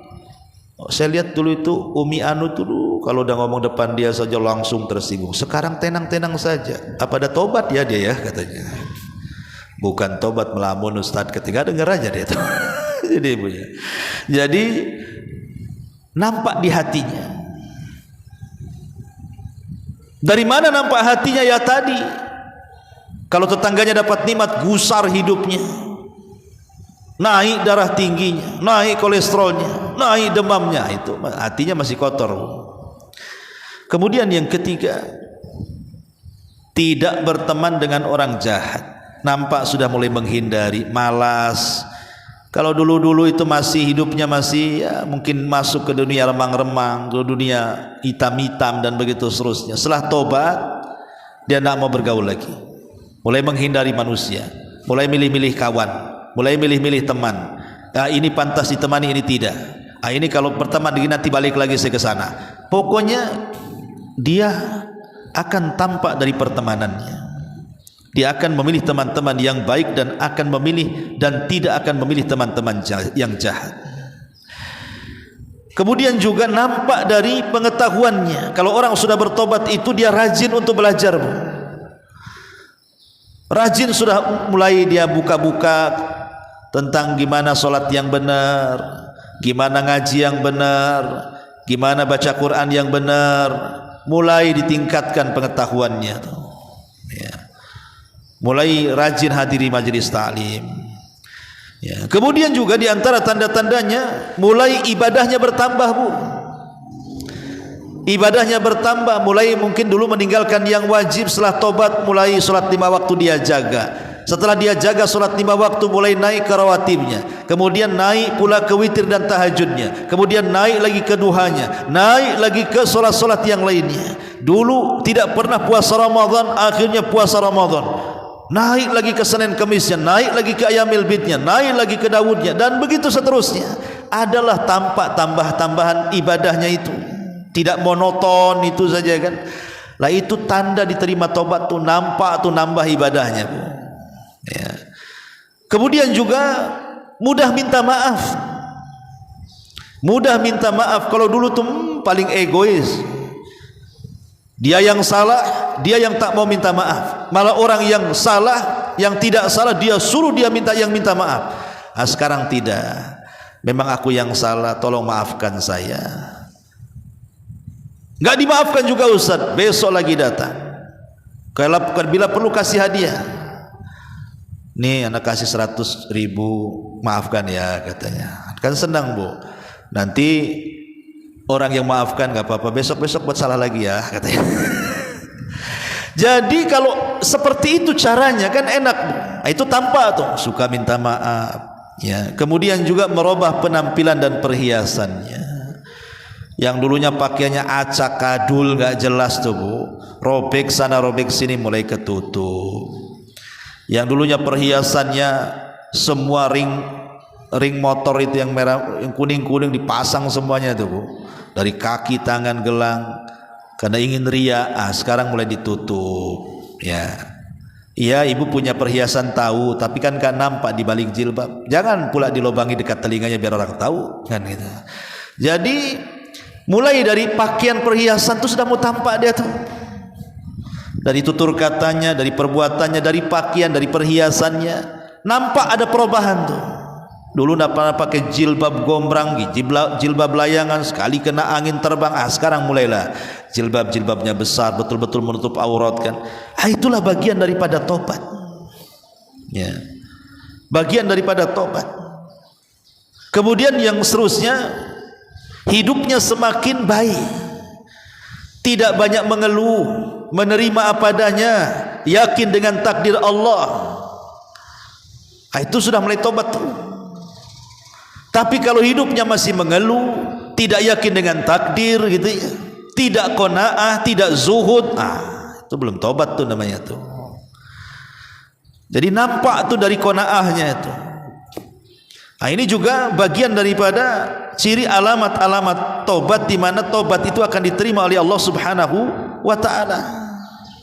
Saya lihat dulu itu Umi Anu dulu kalau udah ngomong depan dia saja langsung tersinggung. Sekarang tenang-tenang saja. Apa ada tobat ya dia ya, katanya. Bukan tobat melamun Ustaz, ketika dengar aja dia tuh. Jadi ibu ya. Jadi nampak di hatinya. Dari mana nampak hatinya? Ya tadi, kalau tetangganya dapat nikmat, gusar hidupnya, naik darah tingginya, naik kolesterolnya, naik demamnya, itu hatinya masih kotor. Kemudian yang ketiga, tidak berteman dengan orang jahat. Nampak sudah mulai menghindari, malas. Kalau dulu-dulu itu masih hidupnya masih mungkin masuk ke dunia remang-remang, ke dunia hitam-hitam dan begitu seterusnya. Setelah tobat dia tidak mau bergaul lagi, mulai menghindari manusia, mulai milih-milih kawan, mulai milih-milih teman. Ini pantas ditemani, ini tidak. Ini kalau berteman dengan nanti balik lagi saya ke sana. Pokoknya dia akan tampak dari pertemanannya. Dia akan memilih teman-teman yang baik dan akan memilih dan tidak akan memilih teman-teman yang jahat. Kemudian juga nampak dari pengetahuannya. Kalau orang sudah bertobat itu dia rajin untuk belajar, Bu. Rajin, sudah mulai dia buka-buka tentang gimana sholat yang benar, gimana ngaji yang benar, gimana baca Quran yang benar. Mulai ditingkatkan pengetahuannya tuh. Ya. Mulai rajin hadiri majelis ta'lim. Ya. Kemudian juga di antara tanda-tandanya mulai ibadahnya bertambah, Bu. Ibadahnya bertambah, mulai mungkin dulu meninggalkan yang wajib, setelah tobat mulai sholat 5 waktu dia jaga. Setelah dia jaga sholat 5 waktu mulai naik ke rawatibnya, kemudian naik pula ke witir dan tahajudnya, kemudian naik lagi ke duhanya, naik lagi ke sholat-sholat yang lainnya. Dulu tidak pernah puasa Ramadan, akhirnya puasa Ramadan. Naik lagi ke Senin Kemisnya, naik lagi ke Ayamil Bidnya, naik lagi ke Daudnya, dan begitu seterusnya. Adalah tampak tambah-tambahan ibadahnya itu, tidak monoton itu saja kan. Lah itu tanda diterima tobat tuh, nampak tuh nambah ibadahnya, Bu. Ya. Kemudian juga mudah minta maaf. mudah minta maaf. Kalau dulu tuh paling egois, dia yang salah, dia yang tak mau minta maaf. Malah orang yang salah, yang tidak salah, dia suruh dia yang minta maaf. Nah, sekarang tidak. Memang aku yang salah, tolong maafkan saya. Enggak dimaafkan juga Ustaz, besok lagi datang. Kalau bila perlu kasih hadiah. Nih anak kasih 100.000, maafkan ya katanya. Kan senang Bu. Nanti orang yang maafkan enggak apa-apa, besok-besok buat salah lagi ya katanya. Jadi kalau seperti itu caranya kan enak Bu. Nah, itu tampak tuh suka minta maaf ya. Kemudian juga merubah penampilan dan perhiasannya. Yang dulunya pakaiannya acak kadul enggak jelas tuh Bu, robek sana robek sini mulai ketutup. Yang dulunya perhiasannya semua ring motor itu yang merah, yang kuning-kuning dipasang semuanya tuh Bu, dari kaki, tangan, gelang, karena ingin ria. Sekarang mulai ditutup ya. Iya, ibu punya perhiasan tahu, tapi kan nampak di balik jilbab. Jangan pula dilobangi dekat telinganya biar orang tahu kan gitu. Jadi mulai dari pakaian perhiasan itu sudah mau tampak dia tuh. Dari tutur katanya, dari perbuatannya, dari pakaian, dari perhiasannya, nampak ada perubahan tuh. Dulu nak pernah pakai jilbab gombrang, jilbab layangan, sekali kena angin terbang. Sekarang mulailah jilbabnya besar, betul-betul menutup aurat kan. Itulah bagian daripada tobat. Ya. Bagian daripada tobat. Kemudian yang seterusnya, hidupnya semakin baik. Tidak banyak mengeluh, menerima apa adanya, yakin dengan takdir Allah. Itu sudah mulai tobat tuh. Tapi kalau hidupnya masih mengeluh, tidak yakin dengan takdir gitu ya, tidak qanaah, tidak zuhud, itu belum tobat tuh namanya tuh. Jadi nampak tuh dari qanaahnya itu. Ini juga bagian daripada ciri alamat-alamat tobat, di mana tobat itu akan diterima oleh Allah Subhanahu wa taala.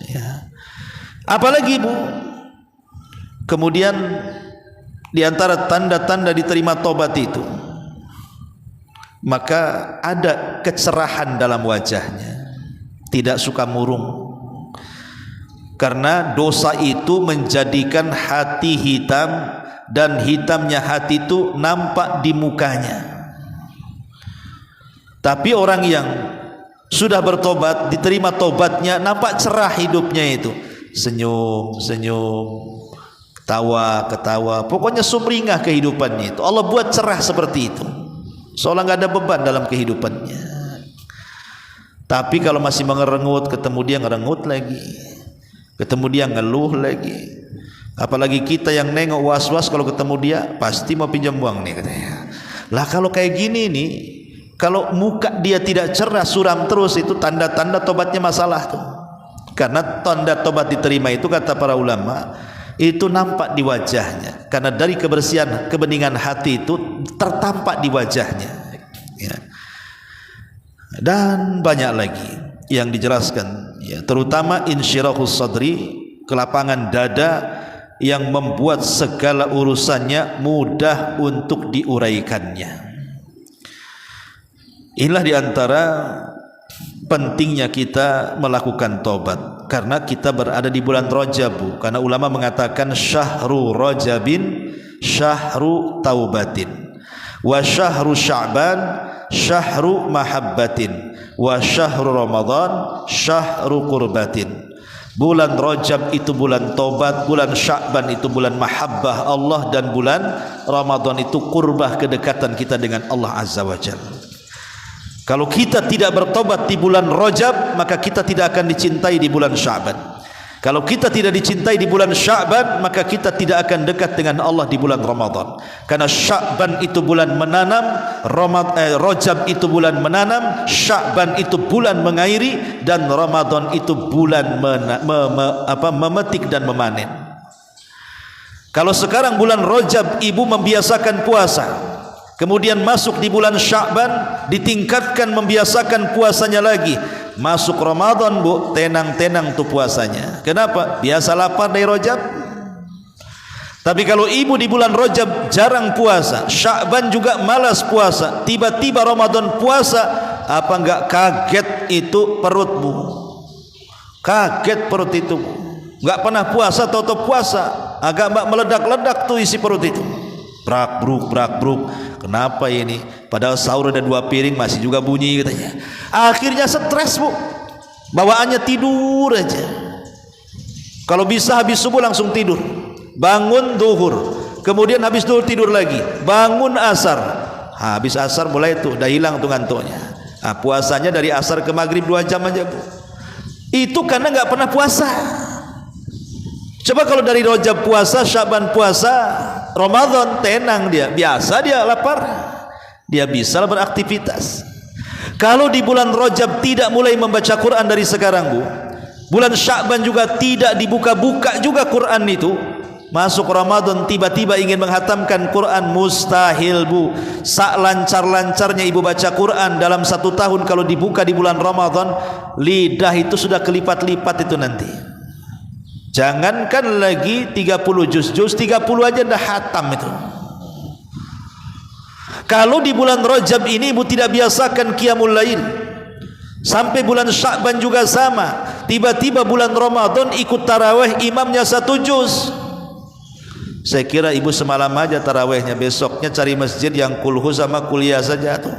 Ya. Apalagi Bu, kemudian di antara tanda-tanda diterima tobat itu, maka ada kecerahan dalam wajahnya, tidak suka murung. Karena dosa itu menjadikan hati hitam, dan hitamnya hati itu nampak di mukanya. Tapi orang yang sudah bertobat, diterima tobatnya, nampak cerah hidupnya itu, senyum-senyum, ketawa-ketawa, pokoknya sumringah kehidupannya itu. Allah buat cerah seperti itu, seolah nggak ada beban dalam kehidupannya. Tapi kalau masih mengerengut, ketemu dia ngerengut lagi, ketemu dia ngeluh lagi. Apalagi kita yang nengok was-was, kalau ketemu dia pasti mau pinjam uang nih katanya. Lah kalau kayak gini nih, kalau muka dia tidak cerah, suram terus, itu tanda-tanda tobatnya masalah tuh. Karena tanda tobat diterima itu kata para ulama, itu nampak di wajahnya. Karena dari kebersihan, kebeningan hati itu tertampak di wajahnya ya. Dan banyak lagi yang dijelaskan ya, terutama insyirahus sadri, kelapangan dada, yang membuat segala urusannya mudah untuk diuraikannya. Inilah diantara pentingnya kita melakukan tobat, karena kita berada di bulan Rajab. Karena ulama mengatakan syahru Rajabin syahru taubatin, wa syahru Sya'ban syahru mahabbatin, wa syahru Ramadan syahru qurbatin. Bulan Rajab itu bulan tobat, bulan Sya'ban itu bulan mahabbah Allah, dan bulan Ramadan itu qurbah, kedekatan kita dengan Allah Azza wa Jalla. Kalau kita tidak bertobat di bulan Rajab, maka kita tidak akan dicintai di bulan Sya'ban. Kalau kita tidak dicintai di bulan Sya'ban, maka kita tidak akan dekat dengan Allah di bulan Ramadan. Karena Sya'ban itu bulan menanam, Rajab itu bulan menanam, Sya'ban itu bulan mengairi, dan Ramadan itu bulan memetik dan memanen. Kalau sekarang bulan Rajab ibu membiasakan puasa, kemudian masuk di bulan Sya'ban ditingkatkan membiasakan puasanya lagi, masuk Ramadan Bu, tenang-tenang tuh puasanya. Kenapa? Biasa lapar dari Rajab. Tapi kalau ibu di bulan Rajab jarang puasa, Sya'ban juga malas puasa, tiba-tiba Ramadan puasa, apa enggak kaget itu perutmu? Kaget perut itu. Enggak pernah puasa, tahu-tahu puasa, agak meledak-ledak tuh isi perut itu. Brak bruk. Kenapa ini? Padahal sahur ada 2 piring masih juga bunyi katanya. Akhirnya stres, Bu. Bawaannya tidur aja. Kalau bisa habis subuh langsung tidur. Bangun duhur, kemudian habis duhur tidur lagi, bangun asar, habis asar mulai tuh udah hilang tuh ngantuknya. Puasanya dari asar ke maghrib 2 jam aja, Bu. Itu karena nggak pernah puasa. Coba kalau dari Rajab puasa, Sya'ban puasa, Ramadan tenang dia, biasa dia lapar, dia bisa beraktivitas. Kalau di bulan Rajab tidak mulai membaca Quran dari sekarang, Bu, bulan Sya'ban juga tidak dibuka-buka juga Quran itu, masuk Ramadan tiba-tiba ingin menghatamkan Quran, mustahil, Bu. Sak lancar-lancarnya ibu baca Quran dalam 1 tahun, kalau dibuka di bulan Ramadan, lidah itu sudah kelipat-lipat itu nanti. Jangankan lagi 30 juz 30 aja dah hatam itu. Kalau di bulan Rajab ini ibu tidak biasakan qiyamul lail, sampai bulan Sya'ban juga sama, tiba-tiba bulan Ramadan ikut tarawih, imamnya 1 juz. Saya kira ibu semalam aja tarawihnya, besoknya cari masjid yang kulhu sama kuliah saja tuh.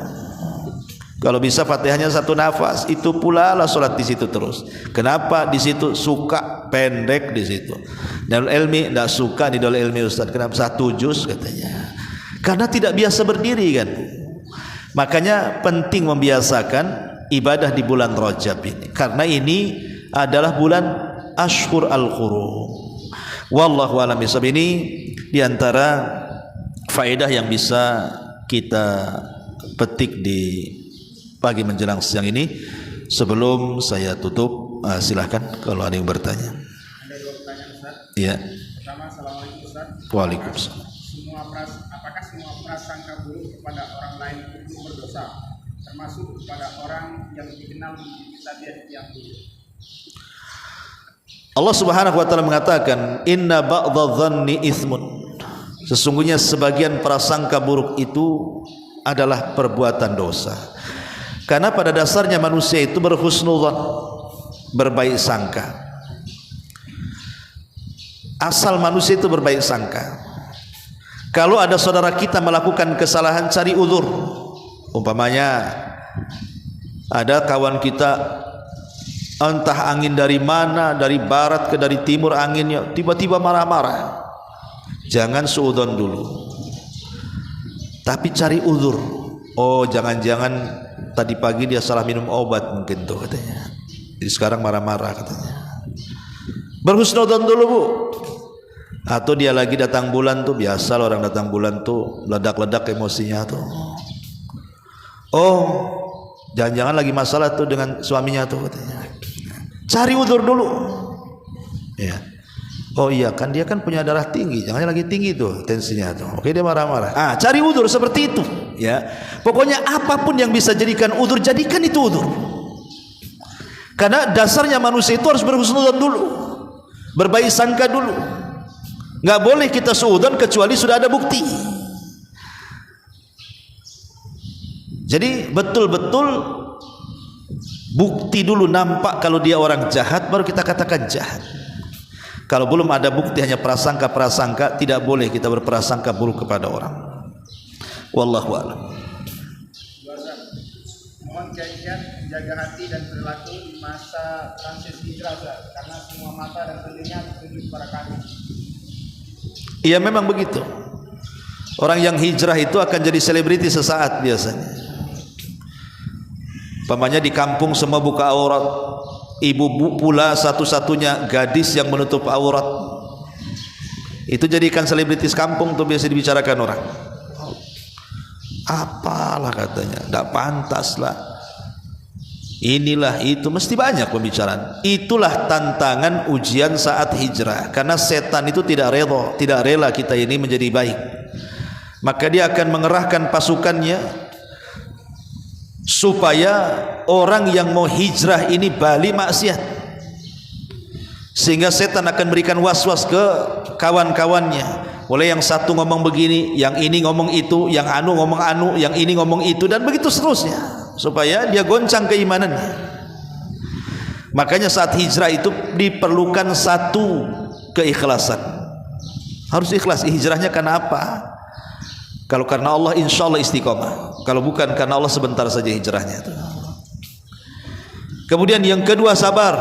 Kalau bisa Fatihahnya 1 nafas, itu pula lah sholat di situ terus. Kenapa di situ suka pendek di situ? Darul Ilmi tidak suka di Darul Ilmi, Ustaz. Kenapa 1 juz katanya? Karena tidak biasa berdiri kan. Makanya penting membiasakan ibadah di bulan Rajab ini, karena ini adalah bulan Ashhur al-Hurum. Wallahu a'lam bishawab. Ini diantara faedah yang bisa kita petik di pagi menjelang siang ini. Sebelum saya tutup, silahkan kalau ada yang bertanya. Ada 2 pertanyaan, Ustaz. Iya. Pertama, Assalamualaikum, Ustaz. Waalaikumsalam. Apakah semua prasangka buruk kepada orang lain itu berdosa, termasuk kepada orang yang dikenal memiliki tabiat yang buruk? Allah Subhanahu wa taala mengatakan, inna ba'dadh-dhanni itsmun. Sesungguhnya sebagian prasangka buruk itu adalah perbuatan dosa. Karena pada dasarnya manusia itu berhusnudzan, berbaik sangka. Asal manusia itu berbaik sangka. Kalau ada saudara kita melakukan kesalahan, cari uzur. Umpamanya ada kawan kita, entah angin dari mana, dari barat ke dari timur anginnya, tiba-tiba marah-marah. Jangan suudzon dulu, tapi cari uzur. Oh, jangan-jangan tadi pagi dia salah minum obat mungkin tuh katanya, jadi sekarang marah-marah katanya. Berhusnudzon dulu, Bu. Atau dia lagi datang bulan tuh, biasa orang datang bulan tuh ledak-ledak emosinya tuh. Oh, jangan-jangan lagi masalah tuh dengan suaminya tuh katanya. Cari uzur dulu. Ya. Oh iya, kan dia kan punya darah tinggi, jangan lagi tinggi tuh tensinya tuh. Oke, dia marah-marah. Cari uzur seperti itu, ya. Pokoknya apapun yang bisa jadikan uzur, jadikan itu uzur. Karena dasarnya manusia itu harus berhusnudzon dulu, berbaik sangka dulu. Nggak boleh kita suudzon kecuali sudah ada bukti. Jadi betul-betul bukti dulu, nampak kalau dia orang jahat baru kita katakan jahat. Kalau belum ada bukti, hanya prasangka-prasangka, tidak boleh kita berprasangka buruk kepada orang. Wallahu a'lam. Mohon kiat-kiat menjaga hati dan perilaku di masa transisi hijrah, karena semua mata dan telinga tertuju kepada kami. Iya, memang begitu. Orang yang hijrah itu akan jadi selebriti sesaat biasanya. Pamannya di kampung semua buka aurat, ibu pula satu-satunya gadis yang menutup aurat. Itu jadikan selebritis kampung tuh, biasa dibicarakan orang. Apalah katanya, tidak pantas lah. Inilah itu, mesti banyak pembicaraan. Itulah tantangan ujian saat hijrah, karena setan itu tidak rela kita ini menjadi baik. Maka dia akan mengerahkan pasukannya supaya orang yang mau hijrah ini bali maksiat. sehingga setan akan berikan was-was ke kawan-kawannya. Oleh yang satu ngomong begini, yang ini ngomong itu, yang anu ngomong anu, yang ini ngomong itu, dan begitu seterusnya, supaya dia goncang keimanannya. Makanya saat hijrah itu diperlukan satu keikhlasan. Harus ikhlas. Hijrahnya karena apa? Kalau karena Allah, insya Allah istiqomah. Kalau bukan karena Allah, sebentar saja hijrahnya itu. Kemudian yang kedua, sabar.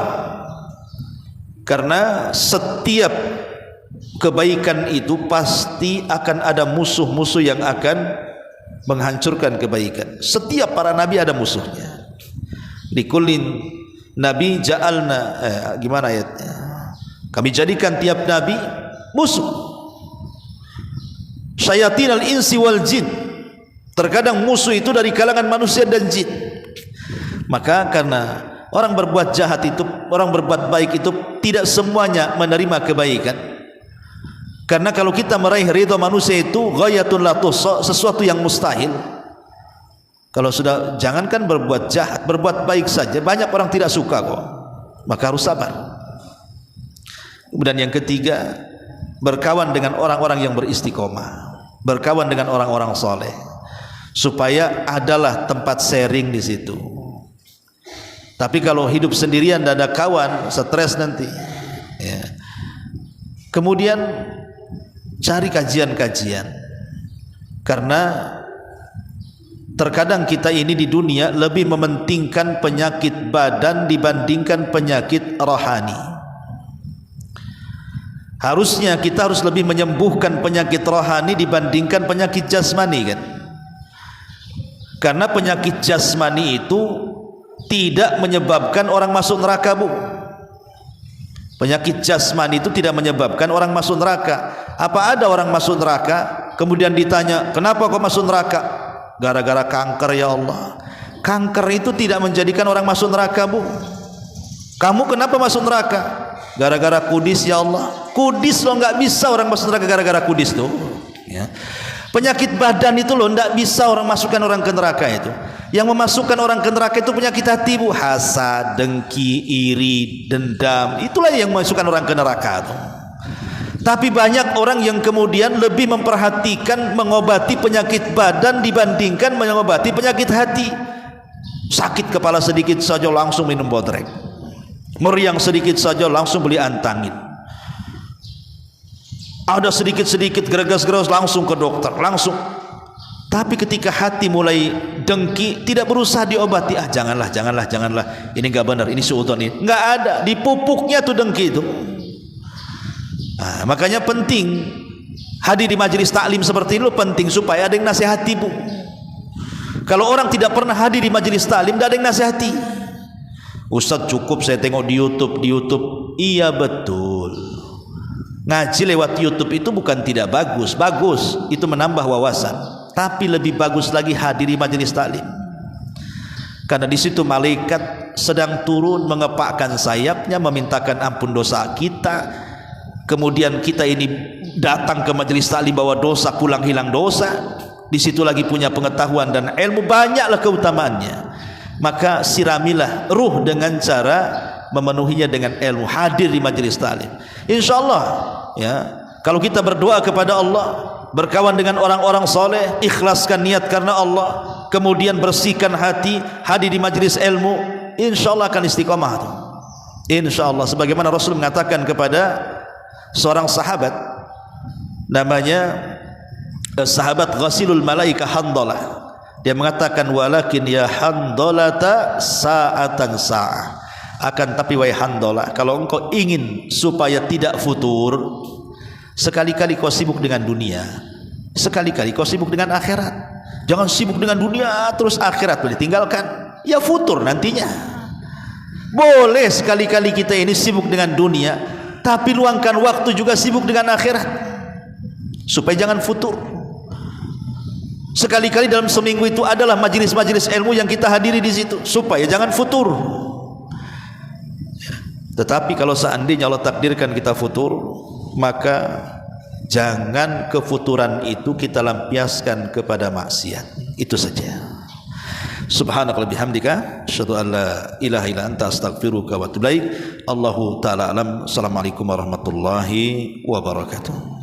Karena setiap kebaikan itu pasti akan ada musuh-musuh yang akan menghancurkan kebaikan. Setiap para nabi ada musuhnya. Likulin nabi ja'alna, gimana ayatnya? Kami jadikan tiap nabi musuh. Syayatinal insi wal jin. Terkadang musuh itu dari kalangan manusia dan jin. Maka karena orang berbuat jahat itu, orang berbuat baik itu tidak semuanya menerima kebaikan. Karena kalau kita meraih ridha manusia itu ghayatun la tuhsa, sesuatu yang mustahil. Kalau sudah, jangankan berbuat jahat, berbuat baik saja banyak orang tidak suka kok. Maka harus sabar. Kemudian yang ketiga, berkawan dengan orang-orang yang beristiqomah, berkawan dengan orang-orang soleh, supaya adalah tempat sharing di situ. Tapi kalau hidup sendirian tidak ada kawan, stres nanti. Ya. Kemudian cari kajian-kajian, karena terkadang kita ini di dunia lebih mementingkan penyakit badan dibandingkan penyakit rohani. Harusnya kita harus lebih menyembuhkan penyakit rohani dibandingkan penyakit jasmani, kan? Karena penyakit jasmani itu tidak menyebabkan orang masuk neraka, Bu. Penyakit jasmani itu tidak menyebabkan orang masuk neraka. Apa ada orang masuk neraka kemudian ditanya, kenapa kau masuk neraka? Gara-gara kanker, ya Allah. Kanker itu tidak menjadikan orang masuk neraka, Bu. Kamu kenapa masuk neraka? Gara-gara kudis, ya Allah. Kudis lo nggak bisa orang masuk neraka gara-gara kudis tuh. Ya. Penyakit badan itu lo nggak bisa orang masukkan orang ke neraka itu. Yang memasukkan orang ke neraka itu penyakit hati, Bu. Hasad, dengki, iri, dendam. Itulah yang memasukkan orang ke neraka tuh. Tapi banyak orang yang kemudian lebih memperhatikan mengobati penyakit badan dibandingkan mengobati penyakit hati. Sakit kepala sedikit saja langsung minum bodrek. Meriang sedikit saja langsung beli antangin. Ada sedikit-sedikit geras-geras langsung ke dokter, langsung. Tapi ketika hati mulai dengki, tidak berusaha diobati. Janganlah. Ini enggak benar, ini suudzon ini. Enggak ada, di pupuknya tuh dengki itu. Nah, makanya penting hadir di majelis taklim seperti ini penting supaya ada yang nasihati, Bu. Kalau orang tidak pernah hadir di majelis taklim, tidak ada yang nasihati. Ustaz, cukup saya tengok di YouTube. Iya betul. Ngaji lewat YouTube itu bukan tidak bagus, itu menambah wawasan. Tapi lebih bagus lagi hadir di majelis taklim. Karena di situ malaikat sedang turun mengepakkan sayapnya memintakan ampun dosa kita. Kemudian kita ini datang ke majelis taklim bawa dosa, pulang hilang dosa. Di situ lagi punya pengetahuan dan ilmu, banyaklah keutamaannya. Maka siramilah ruh dengan cara memenuhinya dengan ilmu, hadir di majelis taklim. Insyaallah, ya. Kalau kita berdoa kepada Allah, berkawan dengan orang-orang soleh, ikhlaskan niat karena Allah, kemudian bersihkan hati, hadir di majelis ilmu, insyaallah akan istiqomah. Insyaallah, sebagaimana Rasul mengatakan kepada seorang sahabat, namanya sahabat Ghasilul Malaika Handalah. Dia mengatakan, walakin ya Handalata sa'atan sa'ah. Akan tapi wahai Handalah, kalau engkau ingin supaya tidak futur, sekali-kali kau sibuk dengan dunia, sekali-kali kau sibuk dengan akhirat. Jangan sibuk dengan dunia terus akhirat boleh tinggalkan, ya futur nantinya. Boleh sekali-kali kita ini sibuk dengan dunia, tapi luangkan waktu juga sibuk dengan akhirat, supaya jangan futur. Sekali-kali dalam seminggu itu adalah majelis-majelis ilmu yang kita hadiri di situ, supaya jangan futur. Tetapi kalau seandainya Allah takdirkan kita futur, maka jangan kefuturan itu kita lampiaskan kepada maksiat. Itu saja. Subhanaka bihamdika asyhadu an la ilaha illa anta astaghfiruka wa atubu ilaik. Allahu taala alam. Assalamualaikum warahmatullahi wabarakatuh.